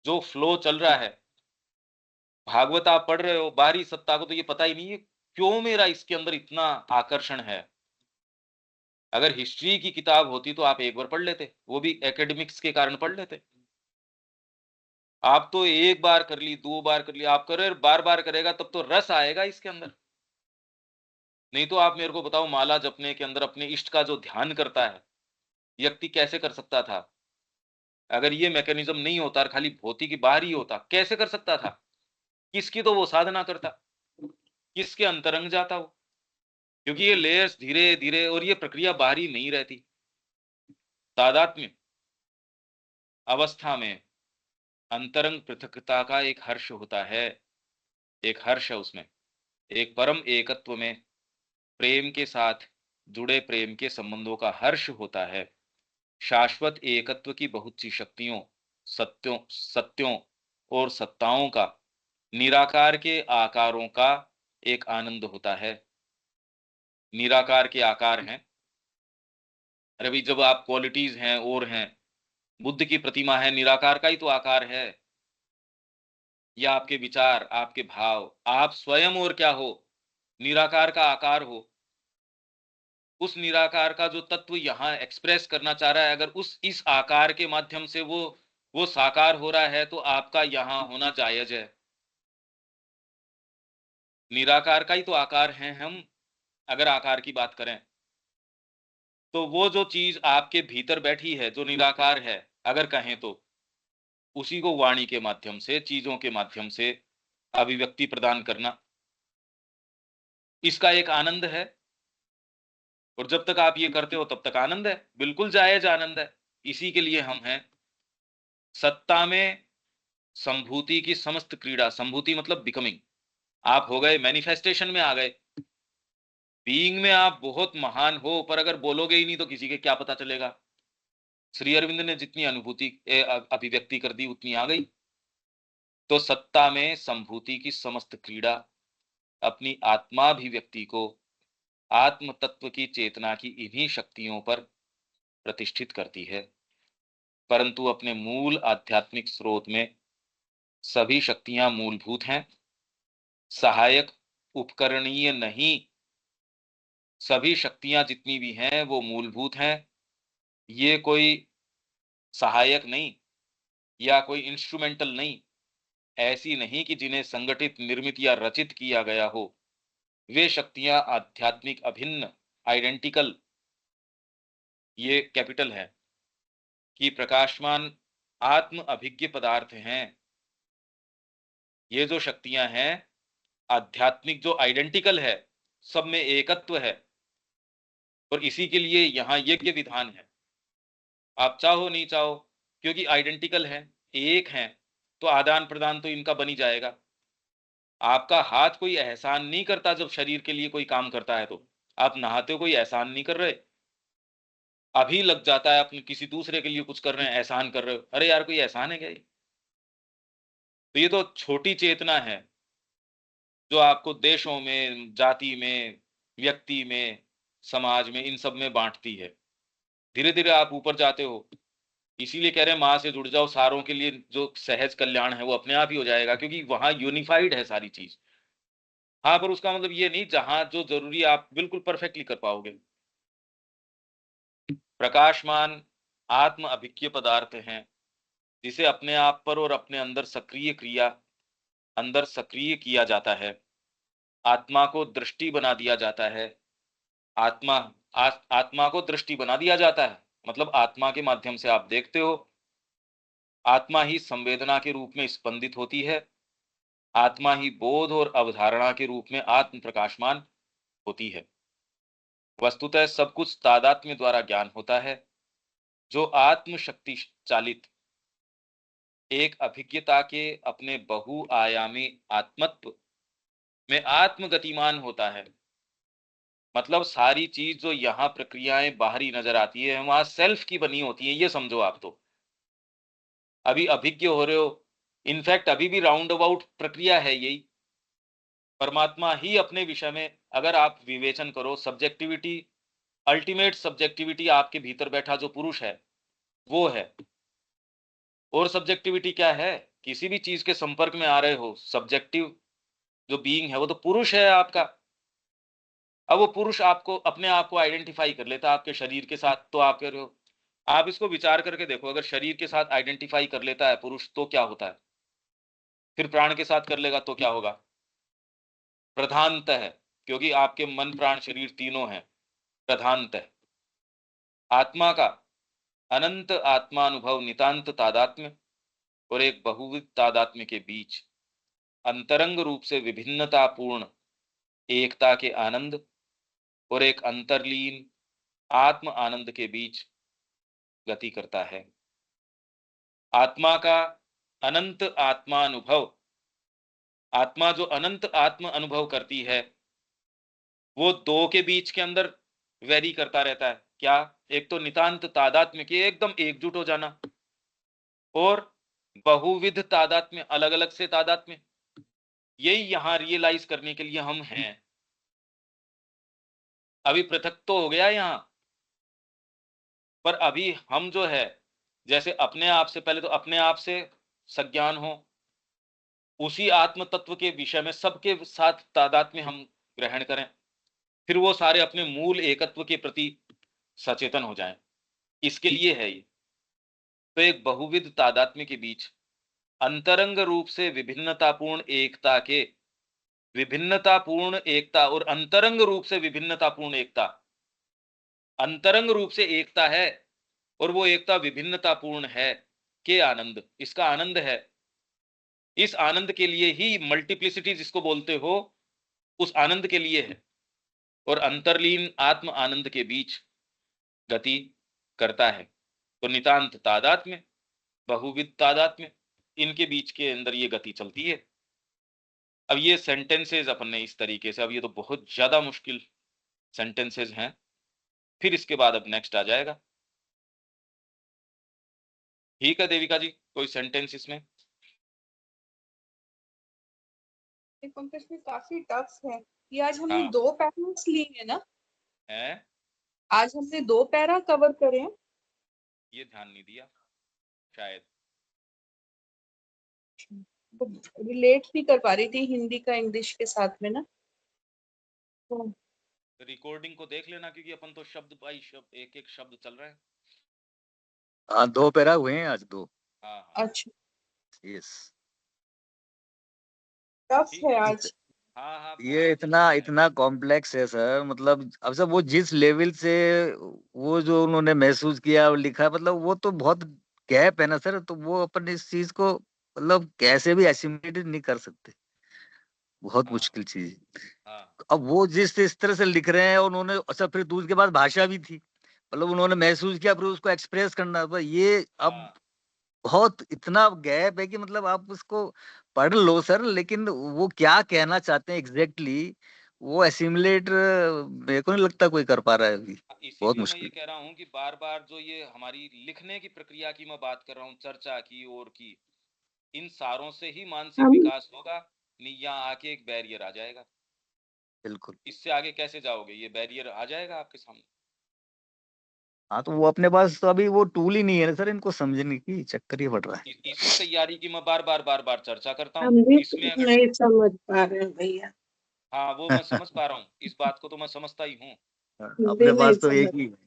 जो फ्लो चल रहा है, भागवत आप पढ़ रहे हो, बाहरी सत्ता को तो ये पता ही नहीं है क्यों मेरा इसके अंदर इतना आकर्षण है। अगर हिस्ट्री की किताब होती तो आप एक बार पढ़ लेते, वो भी एकेडमिक्स के कारण पढ़ लेते। आप तो एक बार कर ली, दो बार कर ली, आप करे बार बार करेगा तब तो रस आएगा इसके अंदर। नहीं तो आप मेरे को बताओ, माला जपने के अंदर अपने इष्ट का जो ध्यान करता है, व्यक्ति कैसे कर सकता था? अगर ये मैकेनिज्म नहीं होता और खाली भौतिक बाहर ही होता, कैसे कर सकता था? किसकी तो वो साधना करता, किसके अंतरंग जाता वो? क्योंकि ये लेयर्स धीरे धीरे, और ये प्रक्रिया बाहरी नहीं रहती। तादात्म्य अवस्था में अंतरंग पृथकता का एक हर्ष होता है, एक हर्ष है उसमें, एक परम एकत्व में प्रेम के साथ जुड़े प्रेम के संबंधों का हर्ष होता है। शाश्वत एकत्व की बहुत सी शक्तियों, सत्यों और सत्ताओं का, निराकार के आकारों का एक आनंद होता है। निराकार के आकार हैं। अरे भाई, जब आप क्वालिटीज हैं और हैं, बुद्ध की प्रतिमा है, निराकार का ही तो आकार है। या आपके विचार, आपके भाव, आप स्वयं और क्या हो? निराकार का आकार हो। उस निराकार का जो तत्व यहाँ एक्सप्रेस करना चाह रहा है, अगर उस इस आकार के माध्यम से वो साकार हो रहा है, तो आपका यहाँ होना जायज है। निराकार का ही तो आकार है हम, अगर आकार की बात करें। तो वो जो चीज आपके भीतर बैठी है, जो निराकार है, अगर कहें तो उसी को वाणी के माध्यम से, चीजों के माध्यम से अभिव्यक्ति प्रदान करना, इसका एक आनंद है। और जब तक आप ये करते हो तब तक आनंद है, बिल्कुल जायज आनंद है। इसी के लिए हम हैं। सत्ता में संभूति की समस्त क्रीड़ा, संभूति मतलब बिकमिंग, आप हो गए, मैनिफेस्टेशन में आ गए। बीइंग में आप बहुत महान हो, पर अगर बोलोगे ही नहीं तो किसी के क्या पता चलेगा। श्री अरविंद ने जितनी अनुभूति अभिव्यक्ति कर दी उतनी आ गई। तो सत्ता में संभूति की समस्त क्रीड़ा अपनी आत्माभिव्यक्ति को आत्म तत्व की चेतना की इन्हीं शक्तियों पर प्रतिष्ठित करती है। परंतु अपने मूल आध्यात्मिक स्रोत में सभी शक्तियां मूलभूत हैं, सहायक उपकरणीय नहीं। सभी शक्तियां जितनी भी हैं वो मूलभूत हैं। ये कोई सहायक नहीं या कोई इंस्ट्रूमेंटल नहीं, ऐसी नहीं कि जिन्हें संगठित, निर्मित या रचित किया गया हो। वे शक्तियां आध्यात्मिक, अभिन्न, आइडेंटिकल, ये कैपिटल है, कि प्रकाशमान आत्म अभिज्ञ पदार्थ हैं। ये जो शक्तियां हैं आध्यात्मिक, जो आइडेंटिकल है, सब में एकत्व है। और इसी के लिए यहाँ यज्ञ विधान है। आप चाहो नहीं चाहो, क्योंकि आइडेंटिकल है, एक है, तो आदान प्रदान तो इनका बन ही जाएगा। आपका हाथ कोई एहसान नहीं करता जब शरीर के लिए कोई काम करता है, तो आप नहाते हो, कोई एहसान नहीं कर रहे, अभी लग जाता है अपने किसी दूसरे के लिए कुछ कर रहे हैं, एहसान कर रहे हो। अरे यार, कोई एहसान है क्या ये? तो ये तो छोटी चेतना है जो आपको देशों में, जाति में, व्यक्ति में, समाज में, इन सब में बांटती है। धीरे धीरे आप ऊपर जाते हो। इसीलिए कह रहे हैं माँ से जुड़ जाओ, सारों के लिए जो सहज कल्याण है वो अपने आप ही हो जाएगा, क्योंकि वहां यूनिफाइड है सारी चीज। हाँ, पर उसका मतलब ये नहीं जहां जो जरूरी है आप बिल्कुल परफेक्टली कर पाओगे। प्रकाशमान आत्म अभिक्य पदार्थ हैं, जिसे अपने आप पर और अपने अंदर सक्रिय किया जाता है। आत्मा को दृष्टि बना दिया जाता है। आत्मा आत्मा को दृष्टि बना दिया जाता है, मतलब आत्मा के माध्यम से आप देखते हो। आत्मा ही संवेदना के रूप में स्पंदित होती है। आत्मा ही बोध और अवधारणा के रूप में आत्म प्रकाशमान होती है। वस्तुतः सब कुछ तादात्म्य द्वारा ज्ञान होता है। जो आत्म शक्ति चालित एक अभिज्ञता के अपने बहुआयामी आत्मत्व में आत्मगतिमान होता है। मतलब सारी चीज जो यहाँ प्रक्रियाएं बाहरी नजर आती है वहां सेल्फ की बनी होती है, ये समझो आप। तो अभी अभिज्ञ हो रहे हो, इनफैक्ट अभी भी राउंड अबाउट प्रक्रिया है यही। परमात्मा ही अपने विषय में अगर आप विवेचन करो, सब्जेक्टिविटी, अल्टीमेट सब्जेक्टिविटी आपके भीतर बैठा जो पुरुष है वो है। और सब्जेक्टिविटी क्या है? किसी भी चीज के संपर्क में आ रहे हो, सब्जेक्टिव जो बीइंग है वो तो पुरुष है आपका। अब वो पुरुष आपको अपने आप को आइडेंटिफाई कर लेता है आपके शरीर के साथ, तो आप कह रहे हो। आप इसको विचार करके देखो, अगर शरीर के साथ आइडेंटिफाई कर लेता है पुरुष तो क्या होता है? फिर प्राण के साथ कर लेगा तो क्या होगा? प्रधानतः, क्योंकि आपके मन प्राण शरीर तीनों हैं। प्रधानतः आत्मा का अनंत आत्मानुभव नितांत तादात्म्य और एक बहुविध तादात्म्य के बीच अंतरंग रूप से विभिन्नतापूर्ण एकता के आनंद और एक अंतर्लीन आत्म आनंद के बीच गति करता है। आत्मा का अनंत आत्मानुभव, आत्मा जो अनंत आत्म अनुभव करती है वो दो के बीच के अंदर वेरी करता रहता है। क्या? एक तो नितांत तादात्म्य के एकदम एकजुट हो जाना, और बहुविध तादात्म्य, अलग अलग से तादात्म्य। यही यहां रियलाइज करने के लिए हम हैं। अभी पृथक तो हो गया यहां, पर अभी हम जो है, जैसे अपने आप से पहले तो अपने आप से सज्ञान हो, उसी आत्म तत्व के विषय में सबके साथ तादात्म्य हम ग्रहण करें, फिर वो सारे अपने मूल एकत्व के प्रति सचेतन हो जाएं। इसके लिए है ये। तो एक बहुविध तादात्म्य के बीच अंतरंग रूप से विभिन्नतापूर्ण एकता और अंतरंग रूप से विभिन्नतापूर्ण एकता। अंतरंग रूप से एकता है और वो एकता विभिन्नतापूर्ण है के आनंद, इसका आनंद है। इस आनंद के लिए ही मल्टीप्लिसिटी जिसको बोलते हो, उस आनंद के लिए है। और अंतर्लीन आत्म आनंद के बीच गति करता है। तो नितांत तादात्म्य, बहुविध तादात्म्य, इनके बीच के अंदर ये गति चलती है। अब ये सेंटेंसेस अपन ने इस तरीके से, अब ये तो बहुत ज्यादा मुश्किल सेंटेंसेस हैं, फिर इसके बाद अब नेक्स्ट आ जाएगा। ठीक है देविका जी, कोई सेंटेंस इसमें? पंकज में काफी टफ है ये। आज हमने हाँ 2 पैरास लिए हैं ना? है, आज हमने 2 पैरा कवर करे हैं। ये ध्यान नहीं दिया शायद। रिलेट नहीं कर पा रही थी हिंदी का इंग्लिश के साथ में ना, तो रिकॉर्डिंग को देख लेना, क्योंकि अपन तो शब्द बाई शब्द एक एक शब्द चल रहे हैं। हाँ 2 पैरा हुए हैं आज 2। हाँ हाँ अच्छा यस। टफ ठीक है है। आज। हाँ हाँ ये बहुत इतना मुश्किल है। इतना कॉम्प्लेक्स है सर, मतलब अब सब वो जिस लेवल से वो जो उन्होंने महसूस किया और लिखा, मतलब वो तो बहुत गैप है ना सर, तो वो अपन इस चीज को मतलब कैसे भी एसिमुलेट नहीं कर सकते, बहुत हाँ मुश्किल चीज है। हाँ अब वो जिस इस तरह से लिख रहे हैं उन्होंने, अच्छा फिर दूसरे के बाद भाषा भी थी, मतलब उन्होंने महसूस किया फिर उसको एक्सप्रेस करना, तो ये अब हाँ बहुत इतना गैप है कि मतलब आप उसको पढ़ लो सर, लेकिन वो क्या कहना चाहते हैं एग्जैक्टली वो एसिमुलेट मेरे को नहीं लगता कोई कर पा रहा है अभी, बहुत इसीलिए मैं मुश्किल ये कह रहा हूँ कि बार बार जो ये हमारी लिखने की प्रक्रिया की मैं बात कर रहा हूँ, चर्चा की और की, इन सारों से ही मानसिक हम विकास होगा। नहीं, यहाँ आके एक बैरियर आ जाएगा। बिल्कुल। इससे आगे कैसे जाओगे? ये बैरियर आ जाएगा आपके सामने। हाँ तो वो अपने पास तो अभी वो टूल ही नहीं है ना सर, इनको समझने की चक्कर ही पड़ रहा है। इसी तैयारी की मैं बार बार चर्चा करता हूँ। हम भी इसमें अगर नहीं समझ पा रहे हैं भैया, हाँ, वो मैं समझ पा रहा हूँ, इस बात को तो मैं समझता ही हूँ। हम भी अपने नहीं पास तो समझ। एक ही है।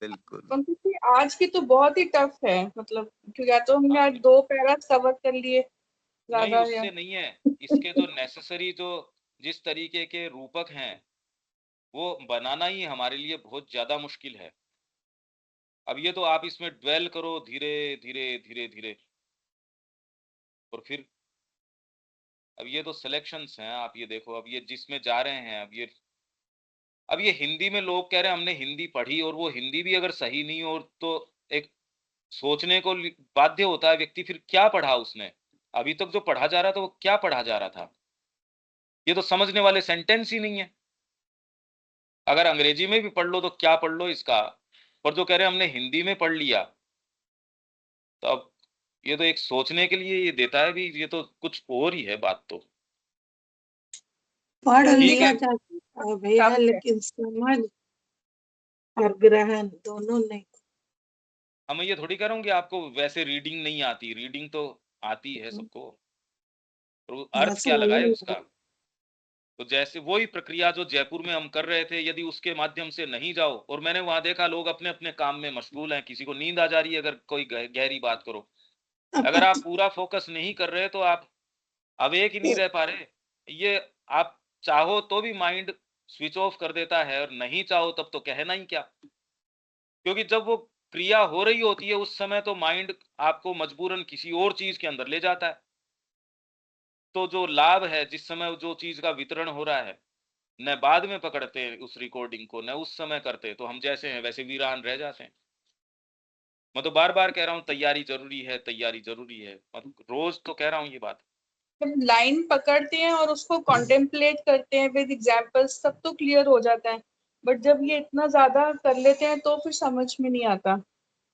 बिल्कुल। क्योंकि आज की तो बहुत ही टफ है, मतलब क्योंकि या तो हमने हाँ, आज 2 पैरा कवर कर लिए नहीं ज्यादा, या उससे नहीं है, इसके जो नेसेसरी जो जिस तरीके के रूपक हैं वो बनाना ही हमारे लिए बहुत ज्यादा मुश्किल है। अब ये तो आप इसमें ड्वेल करो धीरे धीरे धीरे धीरे, और फिर अब ये तो सिलेक्शंस हैं। आप ये देखो, अब ये जिसमें जा रहे हैं, अब ये हिंदी में लोग कह रहे हैं हमने हिंदी पढ़ी, और वो हिंदी भी अगर सही नहीं हो तो एक सोचने को बाध्य होता है व्यक्ति, फिर क्या पढ़ा उसने? अभी तक जो पढ़ा जा रहा था वो क्या पढ़ा जा रहा था? ये तो समझने वाले सेंटेंस ही नहीं है। अगर अंग्रेजी में भी पढ़ लो तो क्या पढ़ लो इसका, पर जो कह रहे हैं हमने हिंदी में पढ़ लिया, तो अब ये तो एक सोचने के लिए ये देता है भी, ये तो कुछ और ही है बात तो। पढ़ ठीक लिया है, जा सकता है भैया, टफ है। लेकिन समझ और ग्रहण दोनों नहीं। मैं ये थोड़ी कह रहा हूँ कि आपको वैसे रीडिंग नहीं आती, रीडिंग तो आती है सबको, तो अर्थ बस क्या लगाए वही उसका? तो जैसे वही प्रक्रिया जो जयपुर में हम कर रहे थे, यदि उसके माध्यम से नहीं जाओ, और मैंने वहां देखा लोग अपने अपने काम में मशगूल हैं, किसी को नींद आ जा रही है, अगर कोई गहरी बात करो, अगर आप पूरा फोकस नहीं कर रहे तो आप अवेक ही नहीं रह पा रहे। ये आप चाहो तो भी माइंड स्विच ऑफ कर देता है, और नहीं चाहो तब तो कहना ही क्या, क्योंकि जब वो क्रिया हो रही होती है उस समय तो माइंड आपको मजबूरन किसी और चीज के अंदर ले जाता है। तो जो लाभ है, जिस समय जो चीज का वितरण हो रहा है, न बाद में पकड़ते उस रिकॉर्डिंग को, न उस समय करते, तो हम जैसे हैं वैसे वीरान रह जाते हैं। मैं तो बार बार कह रहा हूँ तैयारी जरूरी है, तैयारी जरूरी है, रोज तो कह रहा हूँ ये बात। जब लाइन पकड़ते हैं और उसको कॉन्टेम्पलेट करते हैं विद एग्जांपल्स, तब तो क्लियर हो जाता है, बट जब ये इतना ज्यादा कर लेते हैं तो फिर समझ में नहीं आता।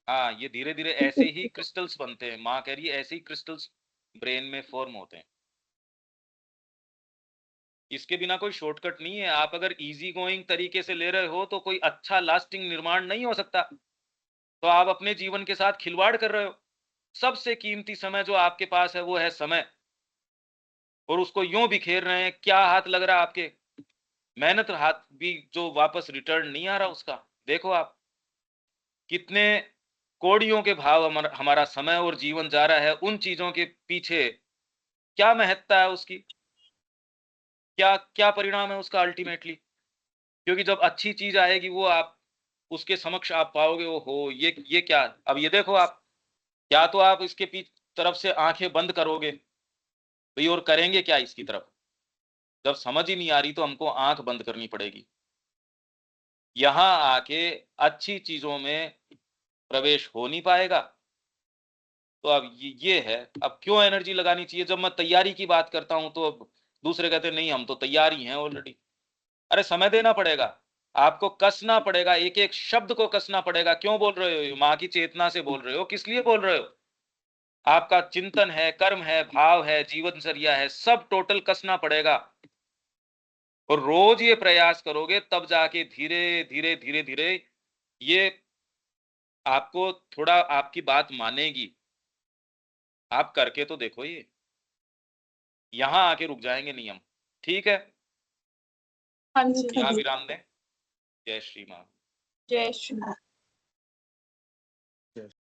हाँ, ये धीरे धीरे ऐसे ही क्रिस्टल्स बनते हैं, माँ कह रही है ऐसे ही क्रिस्टल्स ब्रेन में फॉर्म होते हैं। इसके बिना कोई शॉर्टकट नहीं है। आप अगर इजी गोइंग तरीके से ले रहे हो तो कोई अच्छा लास्टिंग निर्माण नहीं हो सकता। तो आप अपने जीवन के साथ खिलवाड़ कर रहे हो। सबसे कीमती समय जो आपके पास है वो है समय, और उसको यूं बिखेर रहे हैं। क्या हाथ लग रहा है आपके? मेहनत हाथ भी जो वापस रिटर्न नहीं आ रहा उसका। देखो आप कितने कौड़ियों के भाव हमारा समय और जीवन जा रहा है उन चीजों के पीछे। क्या महत्ता है उसकी? क्या क्या परिणाम है उसका अल्टीमेटली? क्योंकि जब अच्छी चीज आएगी वो आप उसके समक्ष आप पाओगे, ओ हो ये क्या। अब ये देखो आप, क्या तो आप इसके पीछे तरफ से आंखें बंद करोगे भाई, और करेंगे क्या इसकी तरफ? जब समझ ही नहीं आ रही तो हमको आंख बंद करनी पड़ेगी। यहां आके अच्छी चीजों में प्रवेश हो नहीं पाएगा। तो अब ये है, अब क्यों एनर्जी लगानी चाहिए? जब मैं तैयारी की बात करता हूं तो अब दूसरे कहते नहीं हम तो तैयार ही हैं ऑलरेडी। अरे समय देना पड़ेगा, आपको कसना पड़ेगा, एक एक शब्द को कसना पड़ेगा। क्यों बोल रहे हो? माँ की चेतना से बोल रहे हो, किस लिए बोल रहे हो? आपका चिंतन है, कर्म है, भाव है, जीवनचर्या है, सब टोटल कसना पड़ेगा। और रोज ये प्रयास करोगे तब जाके धीरे धीरे धीरे धीरे ये आपको थोड़ा आपकी बात मानेगी। आप करके तो देखो, ये यहां आके रुक जाएंगे नहीं हम। ठीक है, हाँ जी, यहाँ विराम दें। जय श्री मां। जय श्री।